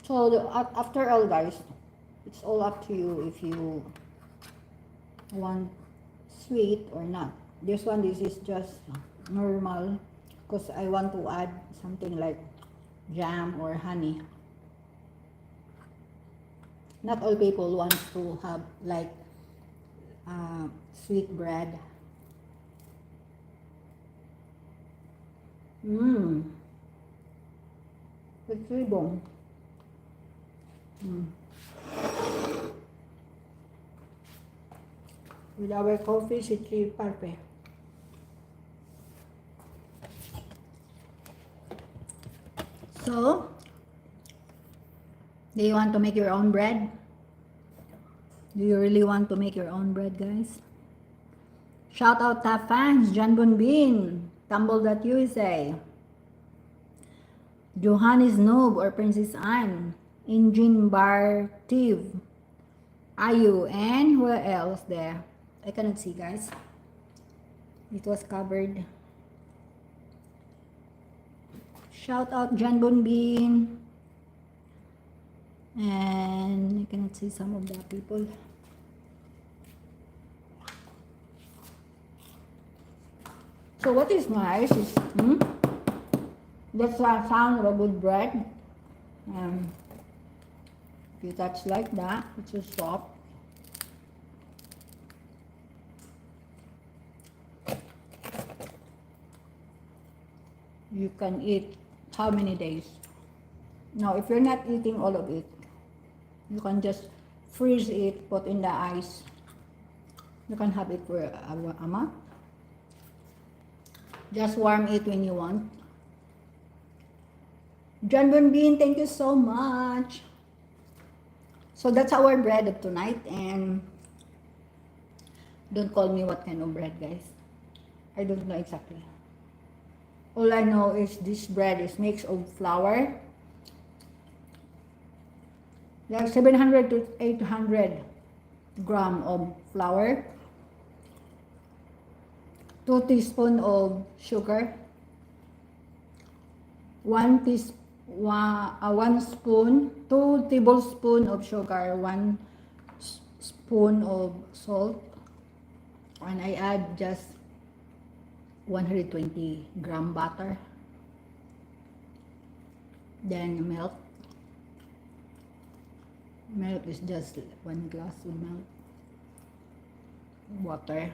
So after all, guys, it's all up to you if you want sweet or not. This is just normal, because I want to add something like jam or honey. Not all people want to have like sweet bread. It's really bomb. With our coffee, it's perfect. So, do you want to make your own bread? Do you really want to make your own bread, guys? Shout out to fans, John Bunbin, Tumble.USA, Johannes Noob or Princess Anne, Injin Bar Tiv, Ayu, and who else there? I cannot see, guys. It was covered. Shout out John Bunbin. And I cannot see some of the people. So what is nice is that's the sound of a good bread. If you touch like that, it's so soft. You can eat how many days? Now, if you're not eating all of it, you can just freeze it, put in the ice. You can have it for a month. Just warm it when you want. John Bunbin, thank you so much. So that's our bread of tonight, and don't call me what kind of bread, guys. I don't know exactly. All I know is this bread is mix of flour, like 700 to 800 gram of flour, 2 teaspoons of sugar, 1 spoon, 2 tablespoons of sugar, 1 spoon of salt, and I add just 120 gram butter, then milk. Milk is just 1 glass of milk, water.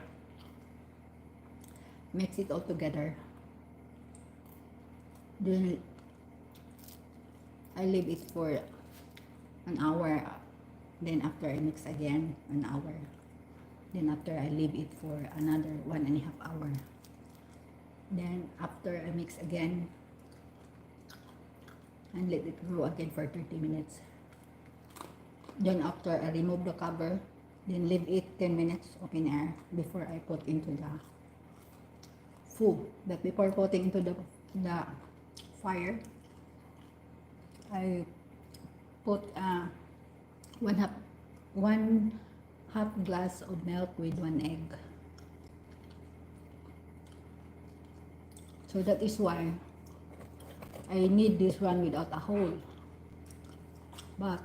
Mix it all together. Then I leave it for an hour Then after I mix again, an hour. Then after I leave it for another 1.5 hour. Then after I mix again and let it grow again for 30 minutes. Then after I remove the cover, then leave it 10 minutes open air before I put into the food. But before putting into the fire, I put one half glass of milk with 1 egg. So that is why I need this one without a hole. But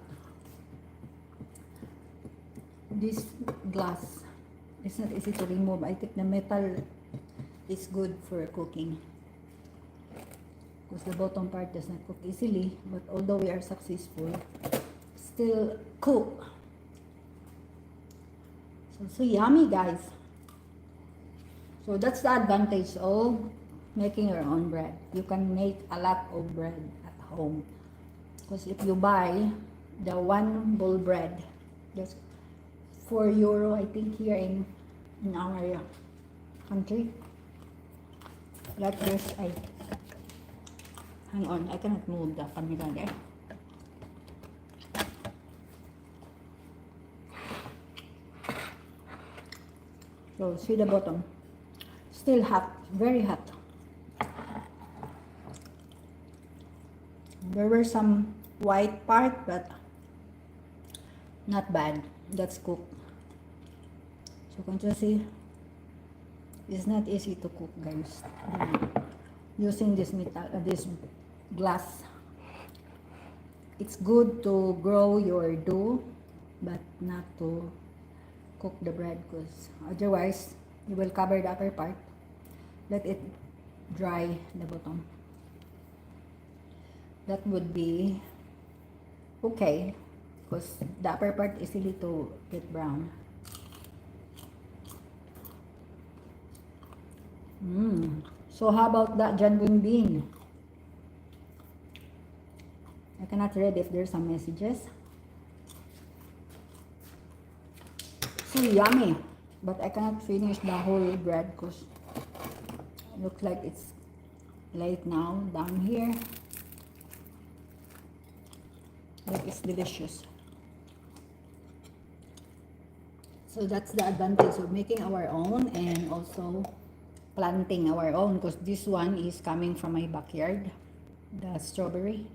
this glass is not easy to remove. I think the metal is good for cooking because the bottom part does not cook easily, but although we are successful, still cook. So yummy, guys. So that's the advantage of making your own bread. You can make a lot of bread at home, because if you buy the one bowl bread, that's €4, I think, here in our country. Like this, hang on, I cannot move the camera there. So see the bottom, still hot, very hot. There were some white part, but not bad. That's cooked. So can't you see? It's not easy to cook, guys. Using this metal, this glass. It's good to grow your dough, but not to cook the bread, because otherwise you will cover the upper part. Let it dry the bottom. That would be okay, because the upper part is easy to get brown. So how about that genuine bean? I cannot read if there's some messages. So yummy, but I cannot finish the whole bread because it looks like it's late now down here. But it's delicious. So that's the advantage of making our own and also planting our own, because this one is coming from my backyard, the strawberry.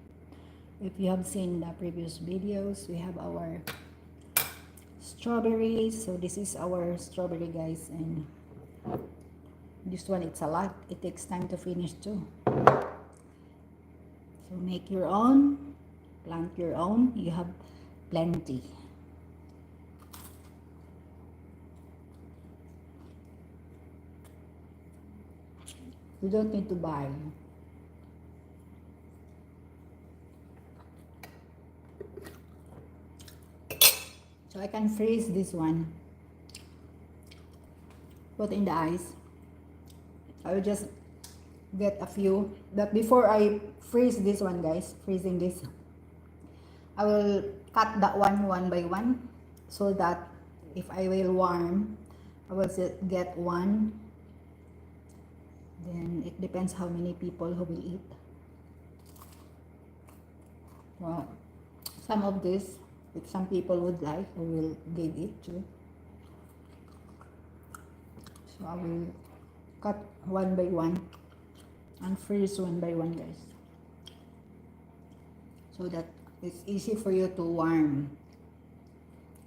If you have seen the previous videos, we have our strawberries. So this is our strawberry, guys, and this one, it's a lot. It takes time to finish too. So make your own, plant your own, you have plenty. You don't need to buy. So I can freeze this one, put in the ice. I will just get a few, but before I freeze this one, guys, freezing this, I will cut that one by one, so that if I will warm, I will get one. Then it depends how many people who will eat. Well, some of this, if some people would like, I will give it too. So I will cut one by one and freeze one by one, guys, so that it's easy for you to warm.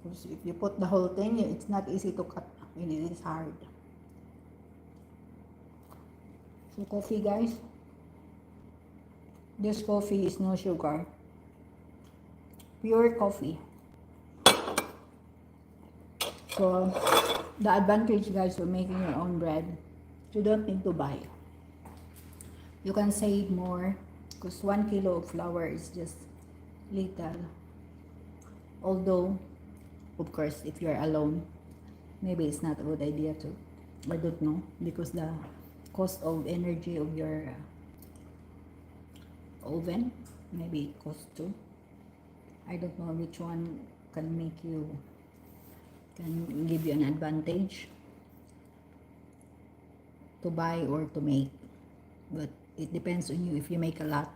Because if you put the whole thing, it's not easy to cut and it is hard. So coffee, guys, this coffee is no sugar, pure coffee. So the advantage, guys, of making your own bread, you don't need to buy. You can save more, because 1 kilo of flour is just little. Although, of course, if you're alone, maybe it's not a good idea to, I don't know, because the cost of energy of your oven, maybe it costs too. I don't know which one can give you an advantage to buy or to make, but it depends on you. If you make a lot,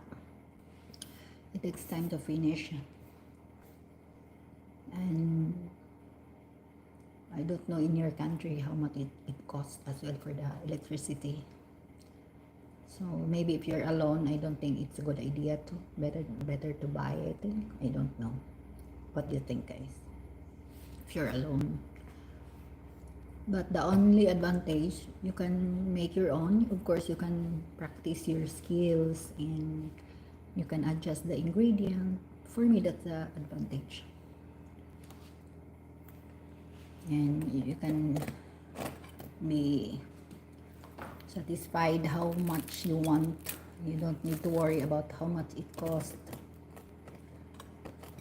it takes time to finish, and I don't know in your country how much it costs as well for the electricity. So maybe if you're alone, I don't think it's a good idea to better to buy it. I don't know. What do you think, guys? If you're alone. But the only advantage, you can make your own. Of course, you can practice your skills and you can adjust the ingredient. For me, that's the advantage. And you can be satisfied how much you want. You don't need to worry about how much it costs.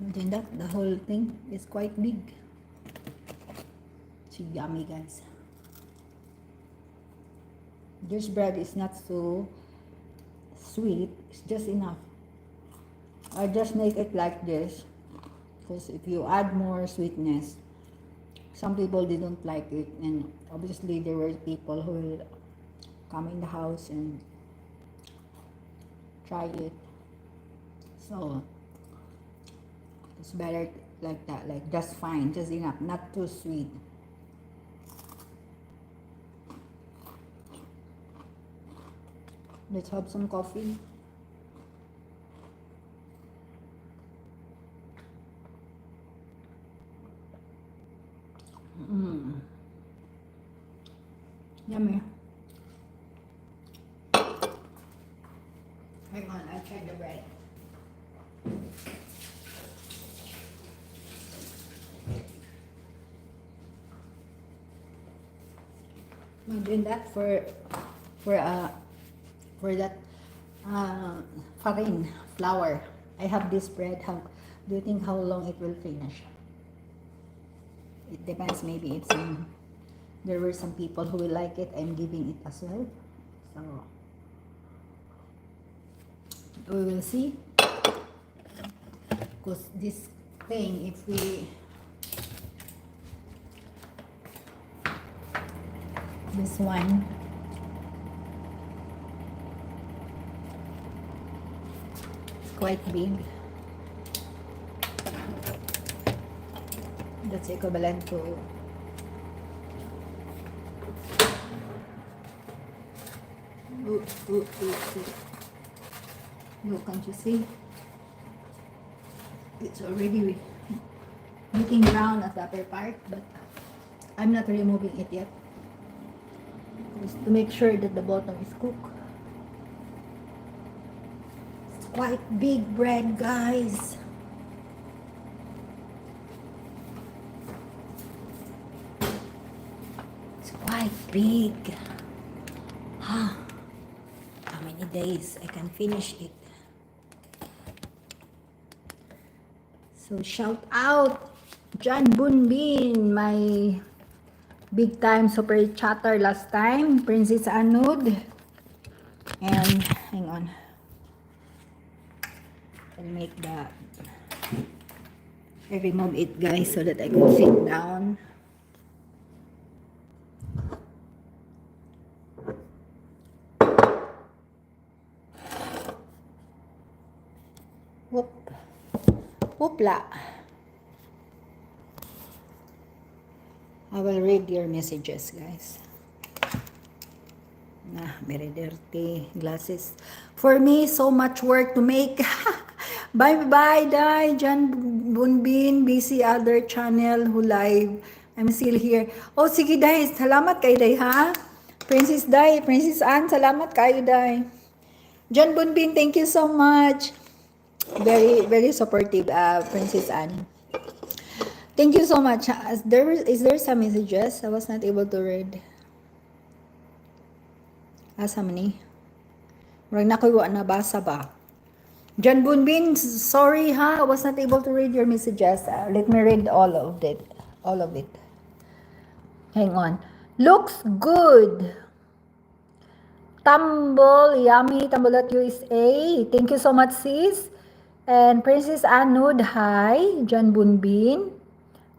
Imagine that, the whole thing is quite big. It's yummy, guys. This bread is not so sweet, it's just enough. I just make it like this because if you add more sweetness, some people didn't like it, and obviously there were people who will come in the house and try it. So it's better like that, like just fine, just enough, not too sweet. Let's have some coffee. Yummy. Hang on, I'll try the bread. I'm doing that for that farine flour. I have this bread. How do you think how long it will finish? It depends. Maybe it's there were some people who will like it. I'm giving it as well. So we will see. Because this thing, if we this one, it's quite big. That's equivalent to look, can't you see? It's already getting brown at the upper part, but I'm not removing it yet, just to make sure that the bottom is cooked. It's quite big bread, guys. It's quite big. How many days I can finish it? So shout out John Bunbin, my big time super chatter last time, Princess Anud, and hang on, I'll make that. I remove it, guys, so that I can sit down. Whoop. Whoopla. I will read your messages, guys. Very dirty glasses. For me, so much work to make. Bye-bye, Dai. John Bunbin, busy other channel who live. I'm still here. Oh, sige, Dai. Salamat kay Dai, ha? Princess Dai, Princess Anne, salamat kayo, Dai. John Bunbin, thank you so much. Very, very supportive, Princess Anne. Thank you so much. Is there some messages I was not able to read? How many? Murag na ko na basa ba? John Bunbin, sorry ha, I was not able to read your messages. Let me read all of it. All of it. Hang on. Looks good. Tumble, yummy, Tumble.USA. Thank you so much, sis. And Princess Anud, hi. John Bunbin.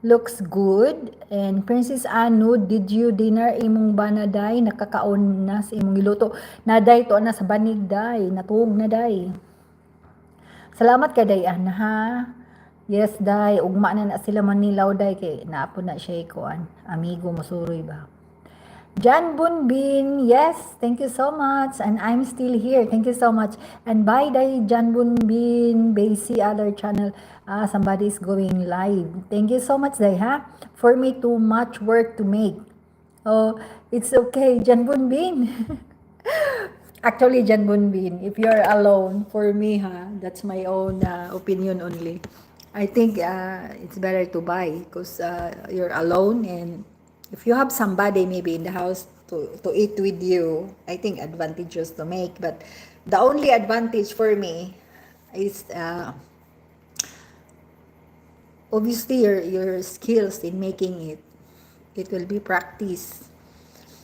Looks good. And Princess Anu, did you dinner imong ba na day? Nakakaon na sa imong giluto. Na day to na sa banig day. Natuog na day. Salamat ka day Ana ha. Yes day. Ugma na sila Manilaw day kay naapo na siya kuan. Amigo masuroy ba. Jan Bunbin, yes, thank you so much. And I'm still here. Thank you so much. And bye, day, Jan Bunbin, Basie, other channel. Somebody is going live. Thank you so much, day, ha? For me, too much work to make. Oh, it's okay, Jan Bunbin. Actually, Jan Bunbin, if you're alone, for me, that's my own opinion only. I think it's better to buy because you're alone, and if you have somebody maybe in the house to eat with you, I think advantageous to make. But the only advantage for me is obviously your skills in making it. It will be practice.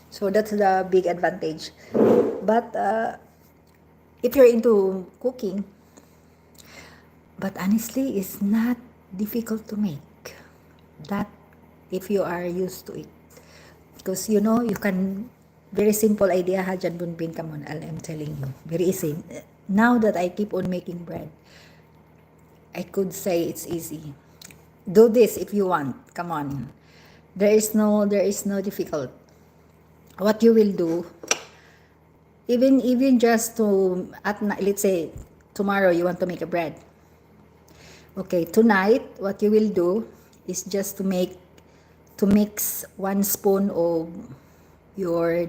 So that's the big advantage. But if you're into cooking, but honestly, it's not difficult to make. That if you are used to it. Because you know, you can, very simple idea ha, Jan Bunbin, come on, I'm telling you. Very easy. Now that I keep on making bread, I could say it's easy. Do this if you want. Come on. There is no difficult. What you will do, even just to, let's say, tomorrow you want to make a bread. Okay, tonight, what you will do is just to mix 1 spoon of your,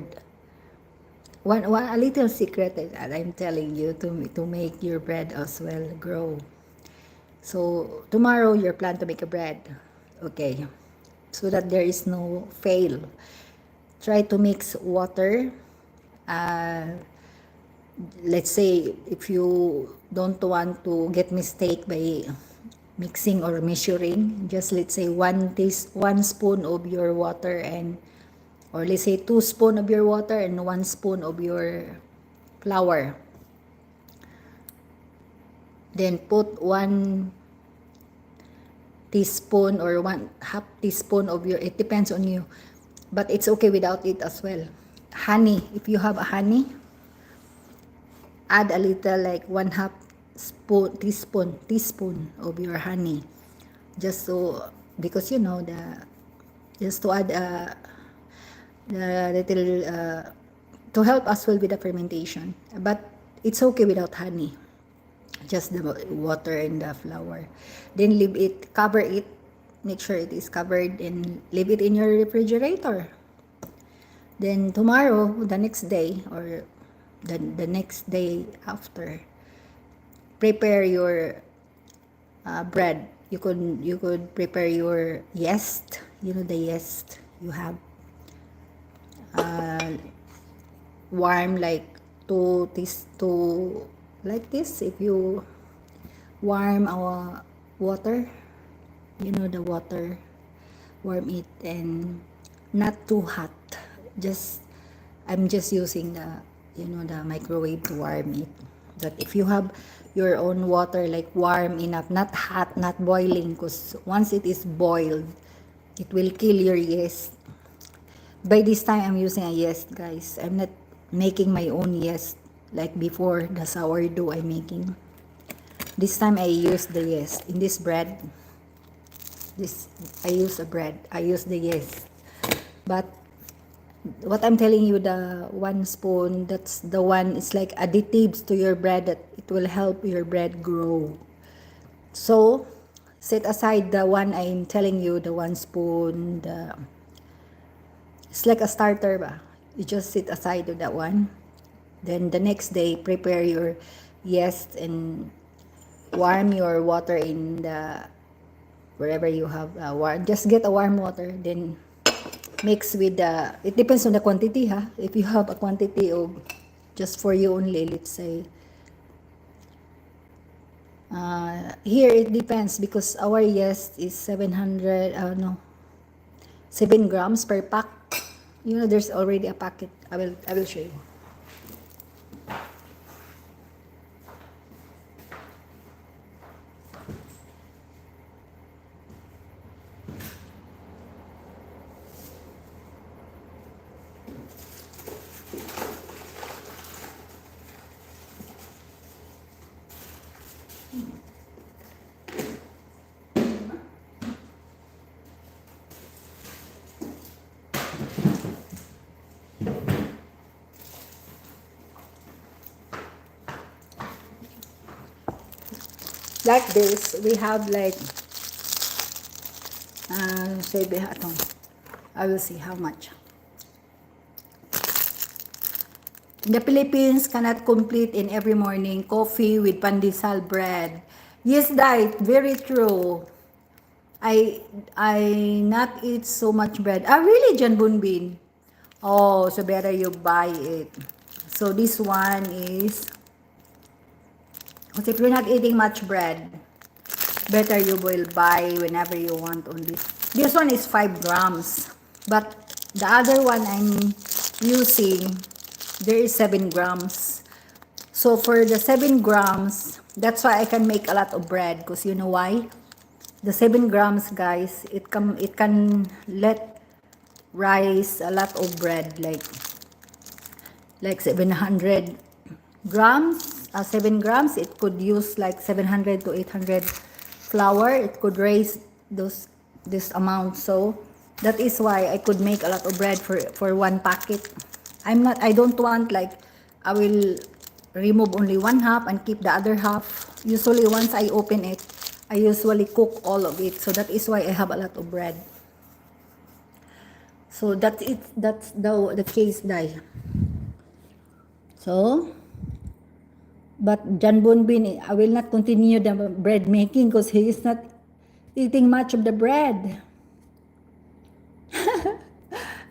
a little secret that I'm telling you to make your bread as well grow. So, tomorrow, you plan to make a bread. Okay, so that there is no fail. Try to mix water. Let's say, if you don't want to get mistake by mixing or measuring, just let's say 1 spoon of your water, and or let's say 2 spoon of your water and 1 spoon of your flour. Then put 1 teaspoon or 1/2 teaspoon of your, it depends on you, but it's okay without it as well. Honey, if you have a honey, add a little, like 1/2 teaspoon of your honey, just so, because you know, just to add the little to help as well with the fermentation. But it's okay without honey, just the water and the flour. Then leave it, cover it, make sure it is covered, and leave it in your refrigerator. Then tomorrow, the next day, or the next day after, prepare your bread. You could prepare your yeast. You know the yeast you have. Warm like two like this. If you warm our water, you know the water, warm it, and not too hot. I'm just using the, you know, the microwave to warm it. But if you have your own water, like warm enough, not hot, not boiling, because once it is boiled, it will kill your yeast. By this time, I'm using a yeast, guys. I'm not making my own yeast like before, the sourdough I'm making. This time I use the yeast in this bread. I use the yeast. But what I'm telling you, the 1 spoon, that's the one, it's like additives to your bread that it will help your bread grow. So set aside the one I'm telling you, the 1 spoon, it's like a starter ba? You just set aside that one. Then the next day, prepare your yeast and warm your water in the, wherever you have warm. Just get a warm water, then mix with the, it depends on the quantity ha. If you have a quantity of just for you only, let's say, here it depends, because our yeast is 700, 7 grams per pack. You know, there's already a packet. I will show you. like this, we have like, say, I will see how much. The Philippines cannot complete in every morning coffee with pandesal bread. Yes, that very true. I not eat so much bread. Ah, really, John Bunbin? Oh, so better you buy it. So this one is, because if you're not eating much bread, better you will buy whenever you want on this. This one is 5 grams. But the other one I'm using, there is 7 grams. So for the 7 grams, that's why I can make a lot of bread. Because you know why? The 7 grams, guys, it can let rise a lot of bread, like 700 grams, 7 grams, it could use like 700 to 800 flour. It could raise this amount. So that is why I could make a lot of bread for one packet. I don't want like, I will remove only one half and keep the other half. Usually once I open it, I usually cook all of it. So that is why I have a lot of bread. So that's it. That's the case, Dai. So, but John Bonbin, I will not continue the bread making because he is not eating much of the bread.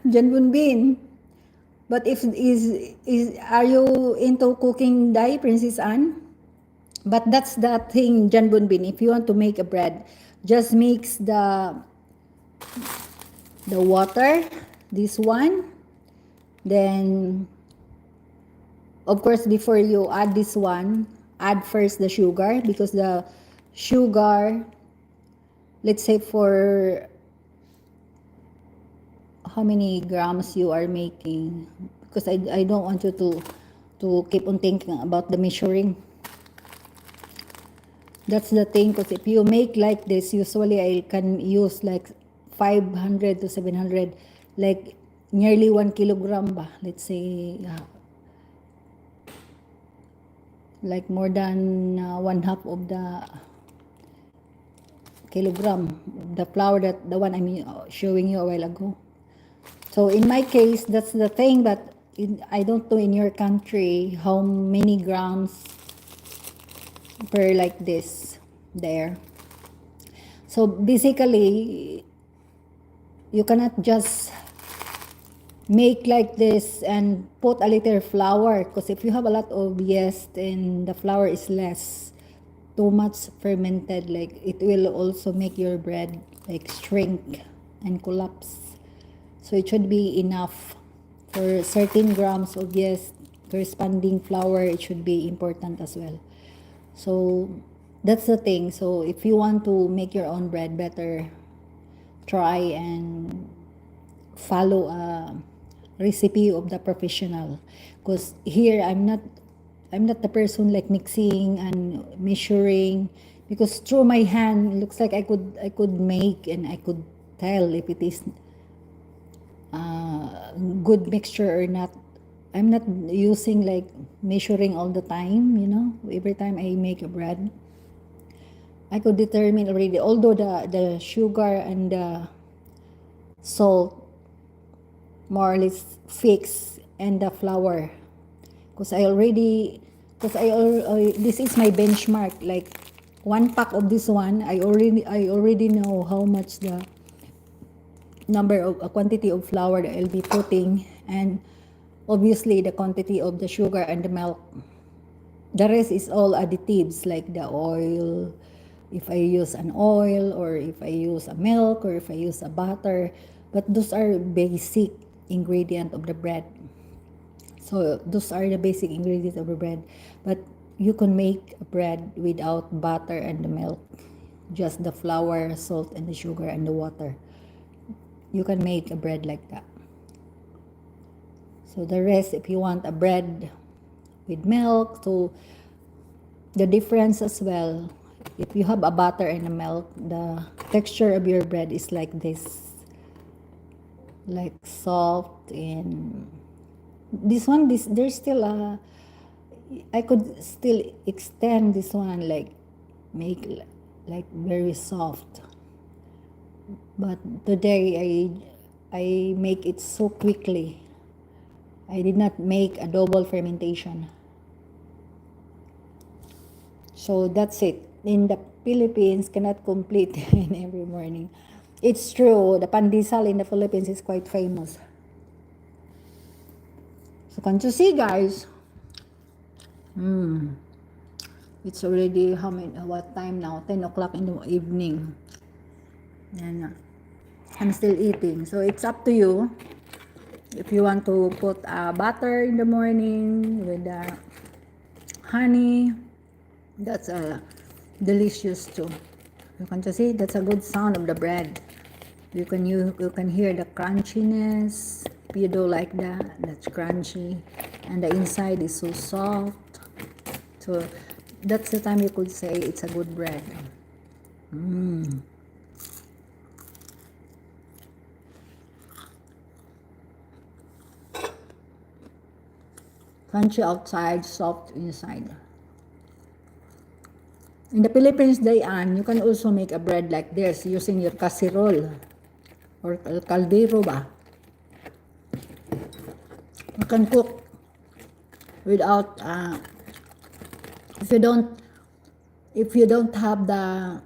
John Bonbin. But if are you into cooking, Dai, Princess Anne? But that's the thing, John Bonbin. If you want to make a bread, just mix the water, this one, then of course before you add this one, add first the sugar, because the sugar, let's say for how many grams you are making, because I don't want you to keep on thinking about the measuring. That's the thing, because if you make like this, usually I can use like 500 to 700, like nearly 1 kilogram ba, let's say, like more than one half of the kilogram, the flour, that the one I'm showing you a while ago. So in my case, that's the thing, but I don't know in your country how many grams per like this there. So basically, you cannot just make like this and put a little flour, because if you have a lot of yeast and the flour is less, too much fermented, like it will also make your bread like shrink and collapse. So it should be enough for certain grams of yeast, corresponding flour. It should be important as well. So that's the thing. So if you want to make your own bread, better try and follow a recipe of the professional, because here I'm not the person like mixing and measuring, because through my hand it looks like I could make and I could tell if it is good mixture or not. I'm not using like measuring all the time, every time I make a bread. I could determine already, although the sugar and the salt more or less fix, and the flour, because this is my benchmark, like 1 pack of this one, I already know how much the quantity of flour that I'll be putting, and obviously the quantity of the sugar and the milk. The rest is all additives, like the oil, if I use an oil, or if I use a milk, or if I use a butter. But those are basic ingredient of the bread. So those are the basic ingredients of the bread. But you can make a bread without butter and the milk, just the flour, salt, and the sugar and the water. You can make a bread like that. So the rest, if you want a bread with milk, so the difference as well, if you have a butter and a milk, the texture of your bread is like this, like soft. And this one, there's still I could still extend this one, like make like very soft. But today I make it so quickly. I did not make a double fermentation. So that's it. In the Philippines, cannot complete in every morning. It's true, the pandesal in the Philippines is quite famous. So can't you see, guys? It's already what time now? 10 o'clock in the evening. And I'm still eating. So it's up to you. If you want to put butter in the morning with honey, that's delicious too. You can just see that's a good sound of the bread. You can hear the crunchiness. If you do like that, that's crunchy, and the inside is so soft. So that's the time you could say it's a good bread. Crunchy outside, soft inside. In the Philippines, Dayan, you can also make a bread like this using your casserole or caldero ba. You can cook without if you don't have the,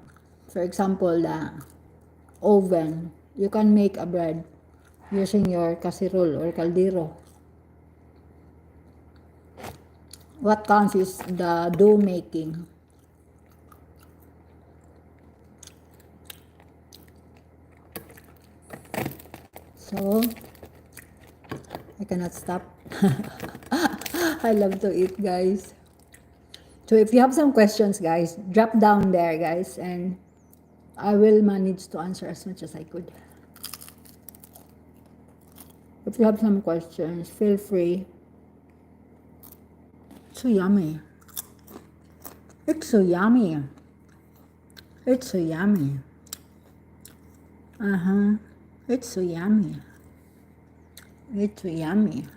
for example, the oven, you can make a bread using your casserole or caldero. What counts is the dough making. So I cannot stop. I love to eat, guys. So if you have some questions, guys, drop down there, guys, and I will manage to answer as much as I could. If you have some questions, feel free. It's so yummy. It's so yummy. It's so yummy. It's so yummy. It's so yummy.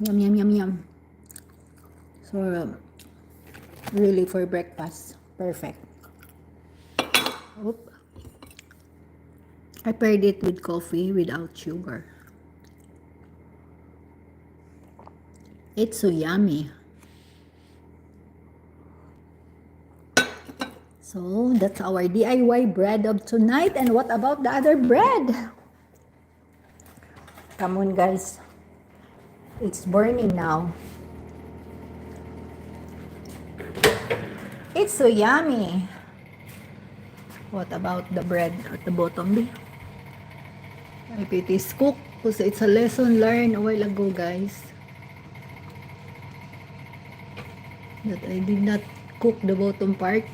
Yum, yum, yum, yum. So, really for breakfast, perfect. Oop. I paired it with coffee without sugar. It's so yummy. So, that's our DIY bread of tonight. And what about the other bread? Come on, guys. It's burning now. It's so yummy. What about the bread at the bottom? If it is cooked, because it's a lesson learned a while ago, guys, that I did not cook the bottom part.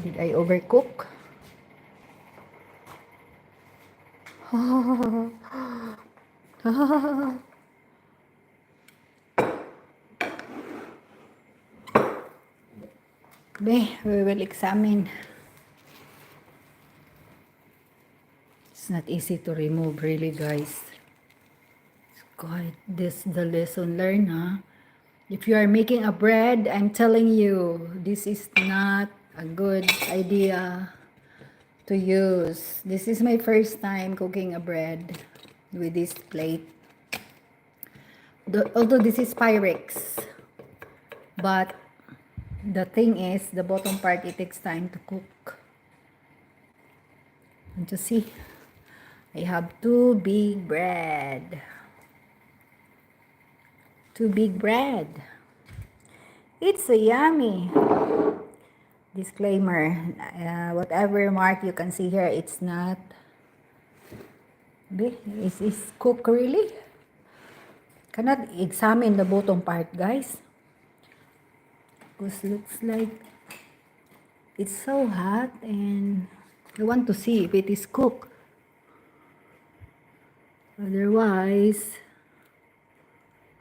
Did I overcook? We will examine. It's not easy to remove, really, guys. God, this is the lesson learned, huh? If you are making a bread, I'm telling you, this is not a good idea to use. This is my first time cooking a bread with this plate. Although this is Pyrex, but the thing is, the bottom part, it takes time to cook. And to see, I have two big bread. Two big bread. It's so yummy. Disclaimer, whatever mark you can see here, it's not. Is cooked really? Cannot examine the bottom part, guys. Because looks like it's so hot and I want to see if it is cooked. Otherwise,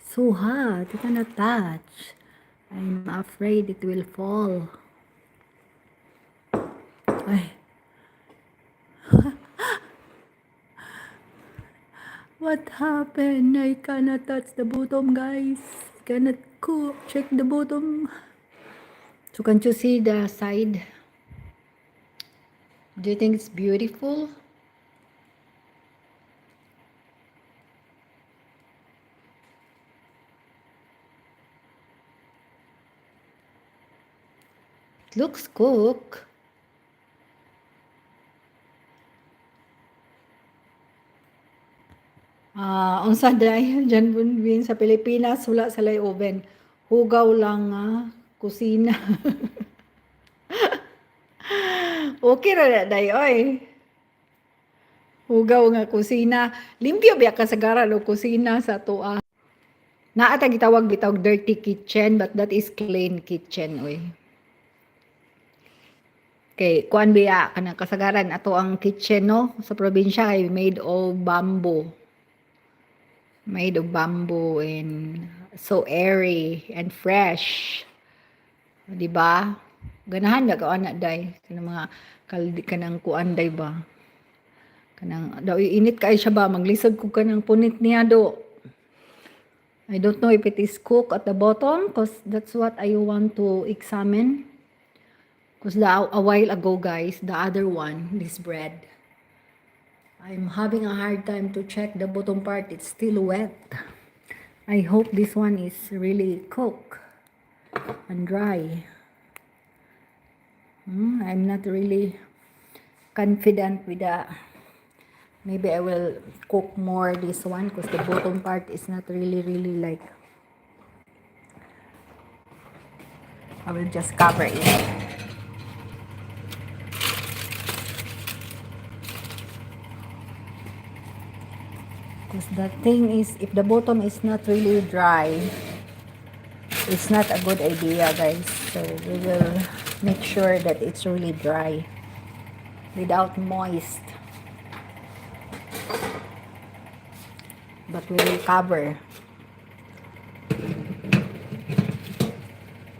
so hot, you cannot touch. I'm afraid it will fall. Ay. What happened? I cannot touch the bottom, guys. Cannot cook. Check the bottom. So can't you see the side? Do you think it's beautiful? It looks cooked. Unsa day dyan bunbin sa Pilipinas wala sa lay oven. Hugaw lang kusina. Okay ra na day oy. Hugaw nga kusina. Limpyo biya kasagaran o kusina sa tuwa. Naata gitawag bitawag dirty kitchen but that is clean kitchen oy. Kay kuan biya kanang kasagaran ato ang kitchen no sa probinsya kay made of bamboo. Made of bamboo and so airy and fresh. Di ba? Ganahan na ka anak day kanang mga kaldi kanang kuan day ba? Kanang daw init kay siya ba maglisod ko kanang punit niya do. I don't know if it is cooked at the bottom because that's what I want to examine. Because a while ago guys, the other one, this bread, I'm having a hard time to check the bottom part. It's still wet. I hope this one is really cooked and dry. I'm not really confident with that. Maybe I will cook more this one because the bottom part is not really like. I will just cover it. Because the thing is, if the bottom is not really dry, it's not a good idea, guys. So we will make sure that it's really dry without moist. But we will cover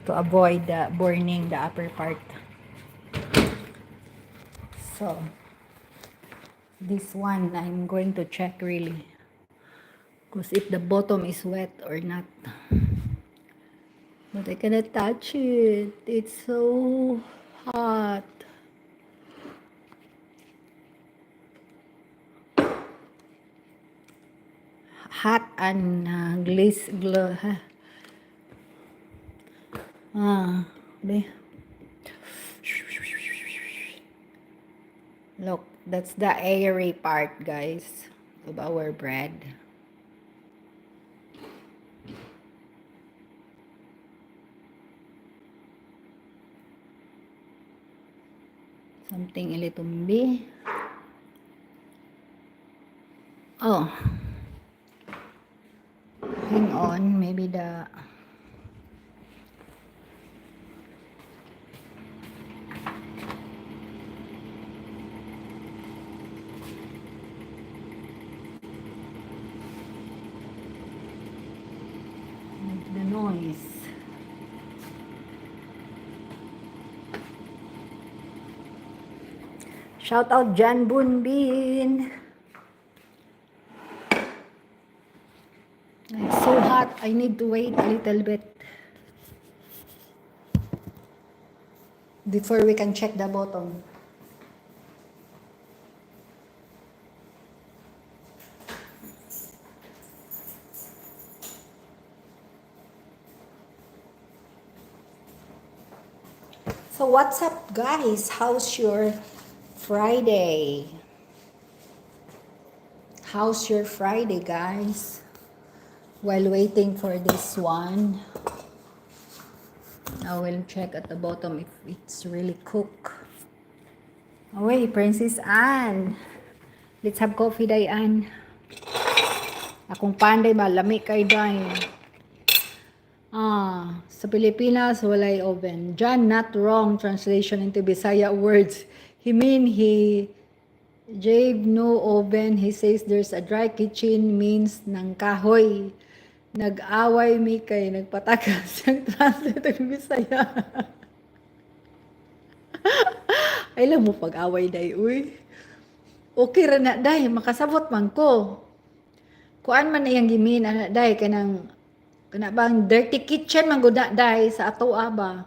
to avoid the burning the upper part. So this one I'm going to check really. Because if the bottom is wet or not. But I cannot touch it. It's so hot. Hot and look, that's the airy part, guys, of our bread. Something a little bit. Oh. Hang on, maybe the noise. Shout out Jan Bunbin. It's so hot. I need to wait a little bit before we can check the bottom. So what's up, guys? How's your Friday? How's your Friday, guys? While waiting for this one, I will check at the bottom if it's really cooked. Oh wait, Princess Anne. Let's have coffee, day, Anne. Akong panday ba, lami kay day. Sa Pilipinas, walay oven. John, not wrong translation into Bisaya words. He mean he Jave no oven. He says there's a dry kitchen means nang kahoy. Nag-away mi kay nagpatakas ang translate ng Bisaya. Ay lang mo pag-away day, uy. Okay ra na day, makasabot man ko. Kuan man na iyang gimin ana day kanang kana bang dirty kitchen man gud day sa ato ba.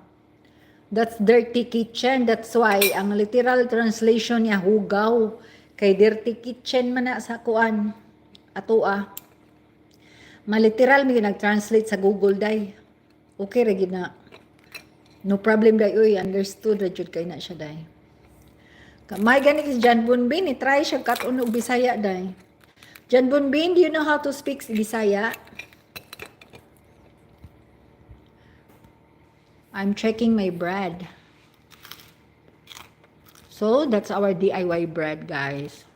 That's dirty kitchen. That's why ang literal translation niya hugaw kay dirty kitchen man na sa kuan ato maliteral mi nag-translate sa Google day. Okay ra gid na. No problem day uy, understood ra jud kay na siya day. May gani is John Bunbin, try siya kat-unog Bisaya day. John Bunbin, do you know how to speak Bisaya? I'm checking my bread. So, that's our DIY bread, guys.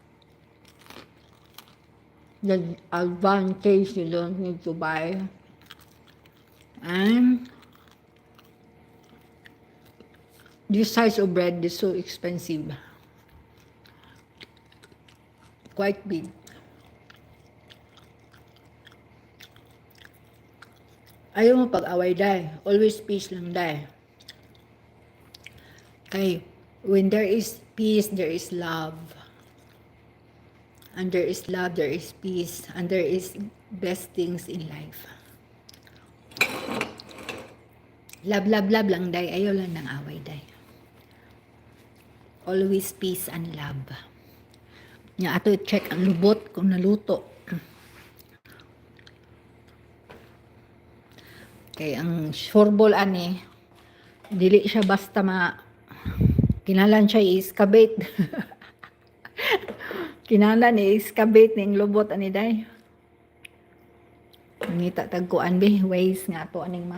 The advantage you don't need to buy. And this size of bread is so expensive. Quite big. Ayaw mo pag-away, day. Always peace lang, day. Okay. When there is peace, there is love. And there is love, there is peace. And there is best things in life. Love, love, love lang, day. Ayaw lang ng away, day. Always peace and love. Nga ato i-check ang lubot kung naluto. Kay ang sureball ani dili siya basta kinalan siya i-excavate. Kinalan i-excavate ning lubot ani day. Ngita tag kuan be ways nga to aning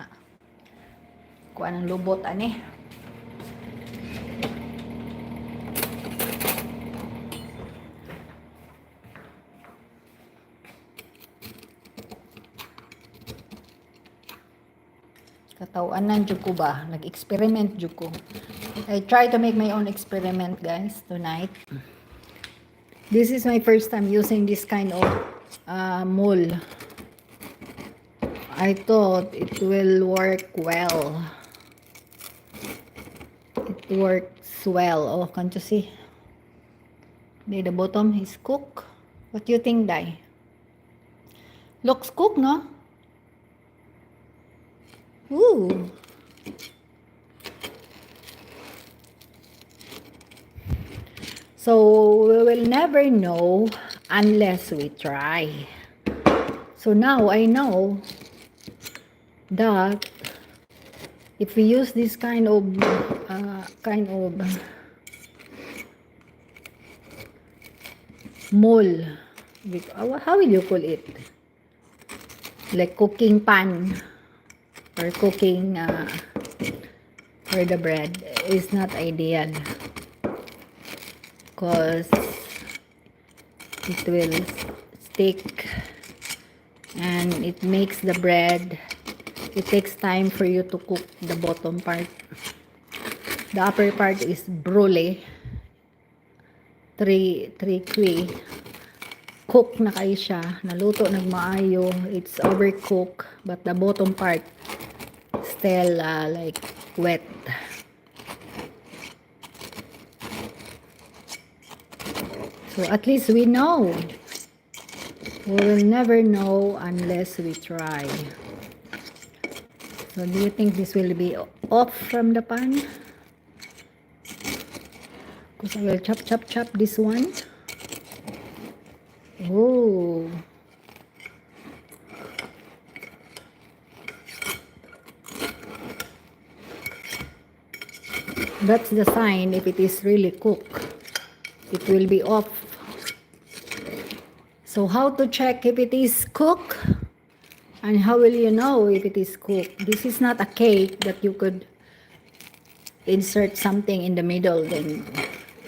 kuan ang lubot ani. Katawanan jud ko ba, nag-experiment jud ko. I try to make my own experiment, guys, tonight. This is my first time using this kind of mold. I thought it will work well. It works well. Oh, can't you see? The bottom is cooked. What do you think, Dai? Looks cooked, no? Ooh. So we will never know unless we try. So now I know that if we use this kind of mold, how will you call it? Like cooking pan. Or cooking for the bread is not ideal because it will stick and it makes the bread, it takes time for you to cook the bottom part. The upper part is brulee, three cook na kayo siya, naluto nagmaayo, it's overcooked, but the bottom part still like wet. So at least we know. We will never know unless we try. So do you think this will be off from the pan? Because I will chop this one. Oh. That's the sign if it is really cooked. It will be off. So how to check if it is cooked? And how will you know if it is cooked? This is not a cake that you could insert something in the middle, then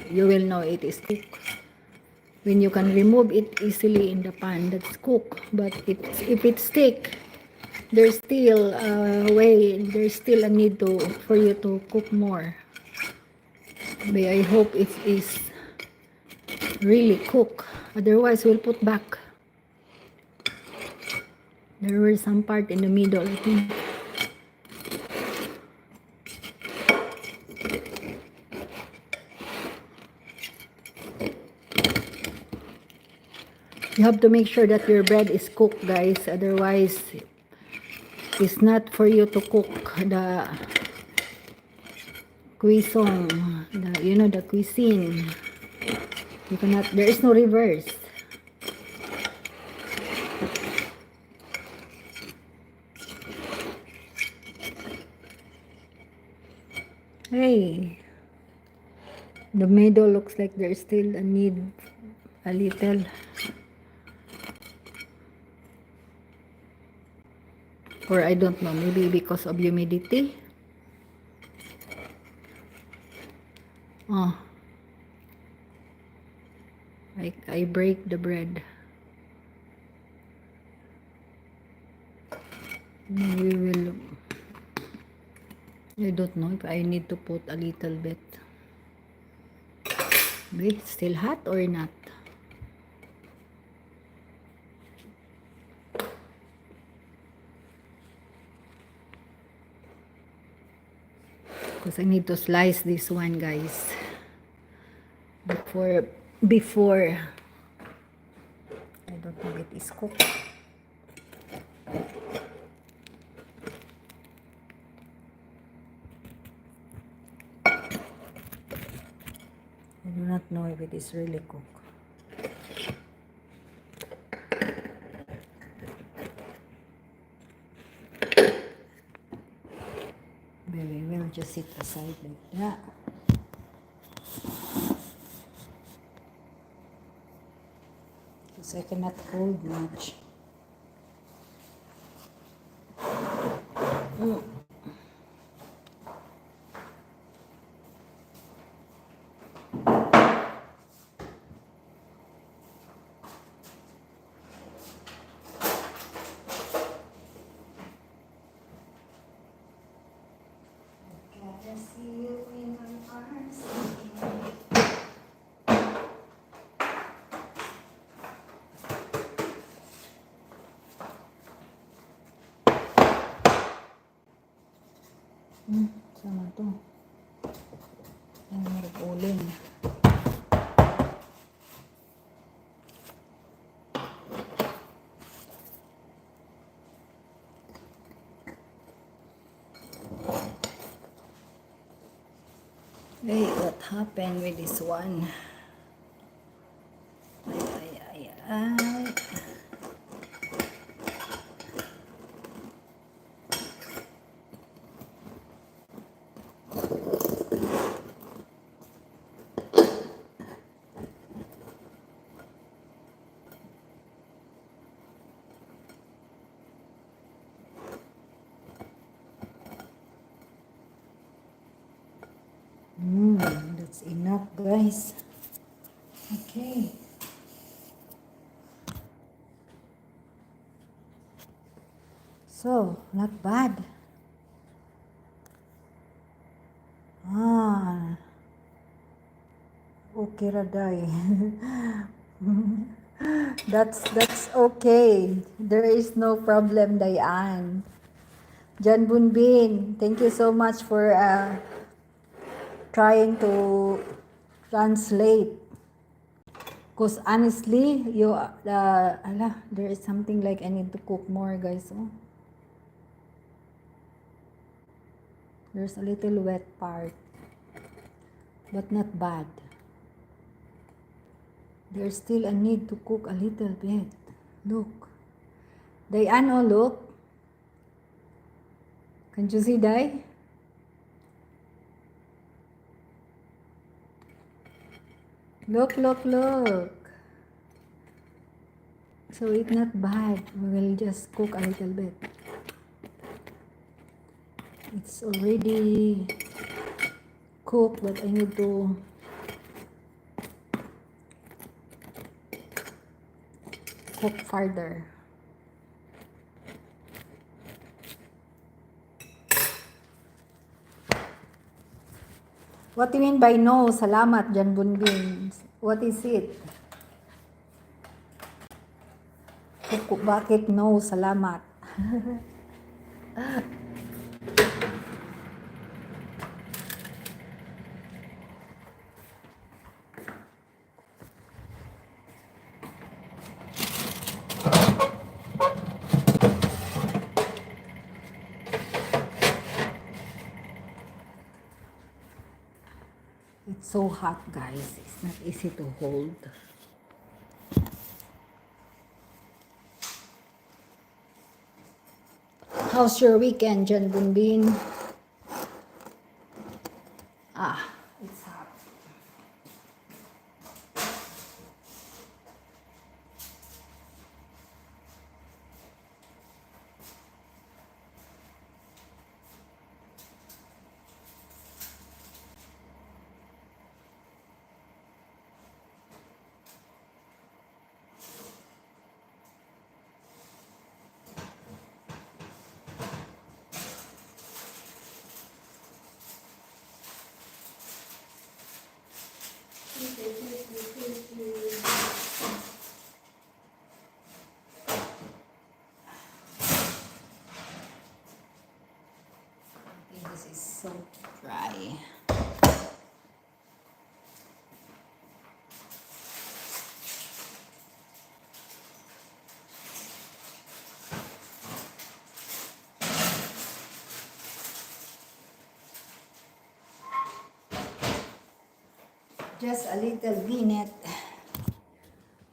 you will know it is cooked. When you can remove it easily in the pan, that's cooked. But if it stick, there's still a way, there's still a need for you to cook more. But I hope it is really cooked. Otherwise, we'll put back. There were some part in the middle, I think. You have to make sure that your bread is cooked, guys. Otherwise, it's not for you to cook the cuisine, the cuisine. You cannot, there is no reverse. Hey, the middle looks like there's still a need a little. Or I don't know, maybe because of humidity. Oh, I break the bread. We will, I don't know if I need to put a little bit. Wait, still hot or not? Because I need to slice this one, guys. Before I don't know it is cooked. I do not know if it is really cooked. Maybe we'll just sit aside like that. Because I cannot hold much. See you in my arms again. Sama to. Yan, marupulin. Hey, what happened with this one? Ay. That's enough, guys. Okay. So, not bad. Okay, Raday. That's okay. There is no problem, Diane. Jan Bunbin, thank you so much for trying to translate. Because honestly, there is something like I need to cook more, guys. Oh. There's a little wet part, but not bad. There's still a need to cook a little bit. Look. Diane, oh, look. Can't you see, Di? Look. So it's not bad. We will just cook a little bit. It's already cooked, but I need to cook further. What do you mean by no? Salamat, Jan Bunbin. What is it? Bakit no? Salamat. It's so hot, guys. It's not easy to hold. How's your weekend, John Bunbin? Ah, it's hot. This is so dry. Just a little vignette.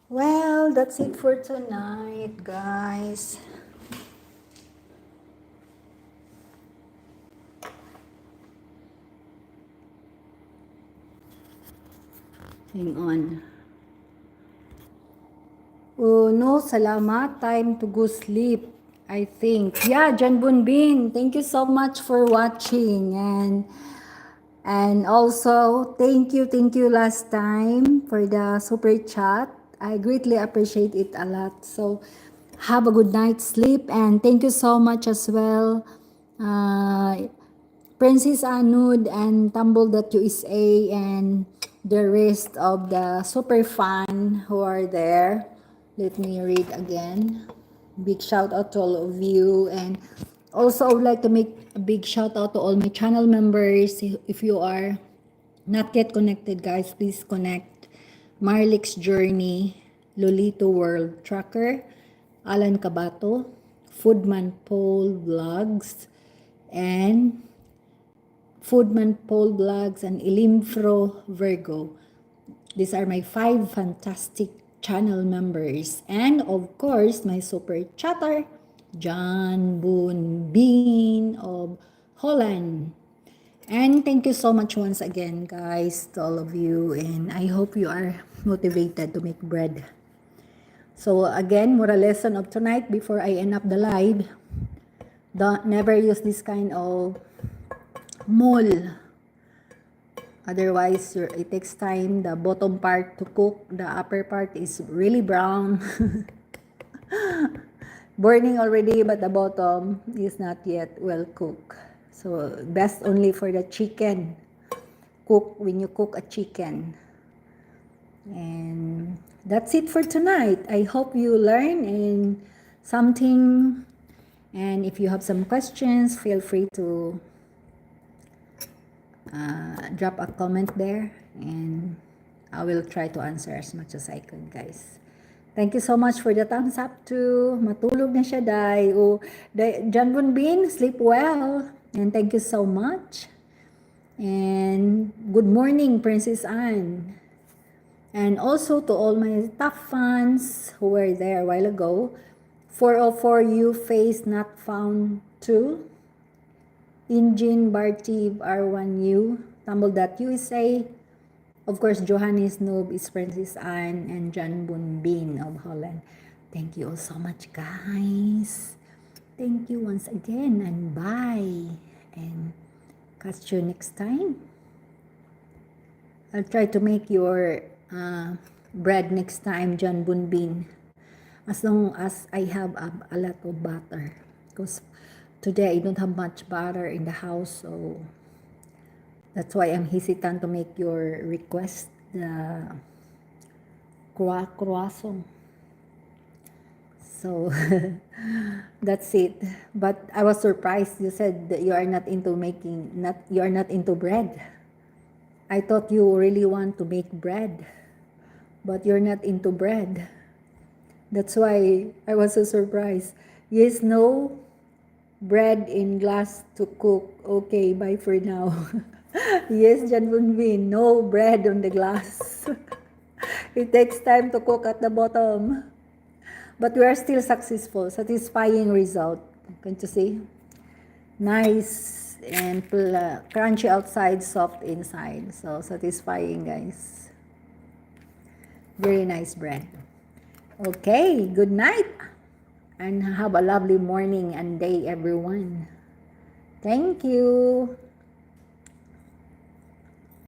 Well, that's it for tonight, guys. Hang on. Oh, no, salamat. Time to go sleep, I think. Yeah, John Bunbin, thank you so much for watching. And also, thank you last time for the super chat. I greatly appreciate it a lot. So, have a good night's sleep. And thank you so much as well. Princess Anud and Tumble.USA and the rest of the super fan who are there. Let me read again. Big shout out to all of you, and also I would like to make a big shout out to all my channel members. If you are not yet connected, guys, please connect. Marlix Journey, Lolito World Tracker, Alan Cabato, Foodman Pole Vlogs, and Foodman Pole Vlogs, and Ilimfro Virgo. These are my 5 fantastic channel members. And of course, my super chatter, John Boon Bean of Holland. And thank you so much once again, guys, to all of you. And I hope you are motivated to make bread. So again, moral lesson of tonight before I end up the live. Never use this kind of mold. Otherwise, it takes time. The bottom part to cook. The upper part is really brown. Burning already, but the bottom is not yet well cooked. So, best only for the chicken. Cook when you cook a chicken. And that's it for tonight. I hope you learn and something. And if you have some questions, feel free to drop a comment there, and I will try to answer as much as I can, guys. Thank you so much for the thumbs up too. Matulog na siya, Day. Oh, John Bunbin, sleep well. And thank you so much. And good morning, Princess Anne. And also to all my top fans who were there a while ago. 404U face not found too. Injin Bartiv R1U, Tumble.USA, of course, Johannes Noob is Princess Anne, and John Bunbin of Holland. Thank you all so much, guys. Thank you once again, and bye. And catch you next time. I'll try to make your bread next time, John Bunbin, as long as I have a lot of butter. Because today I don't have much butter in the house, so that's why I'm hesitant to make your request, the croissant. So that's it. But I was surprised. You said that you are not into bread. I thought you really want to make bread, but you're not into bread. That's why I was so surprised. Yes, no. Bread in glass to cook. Okay, bye for now. Yes, John Bunvin, no bread on the glass. It takes time to cook at the bottom. But we are still successful. Satisfying result. Can't you see? Nice and crunchy outside, soft inside. So satisfying, guys. Very nice bread. Okay, good night. And have a lovely morning and day, everyone. Thank you.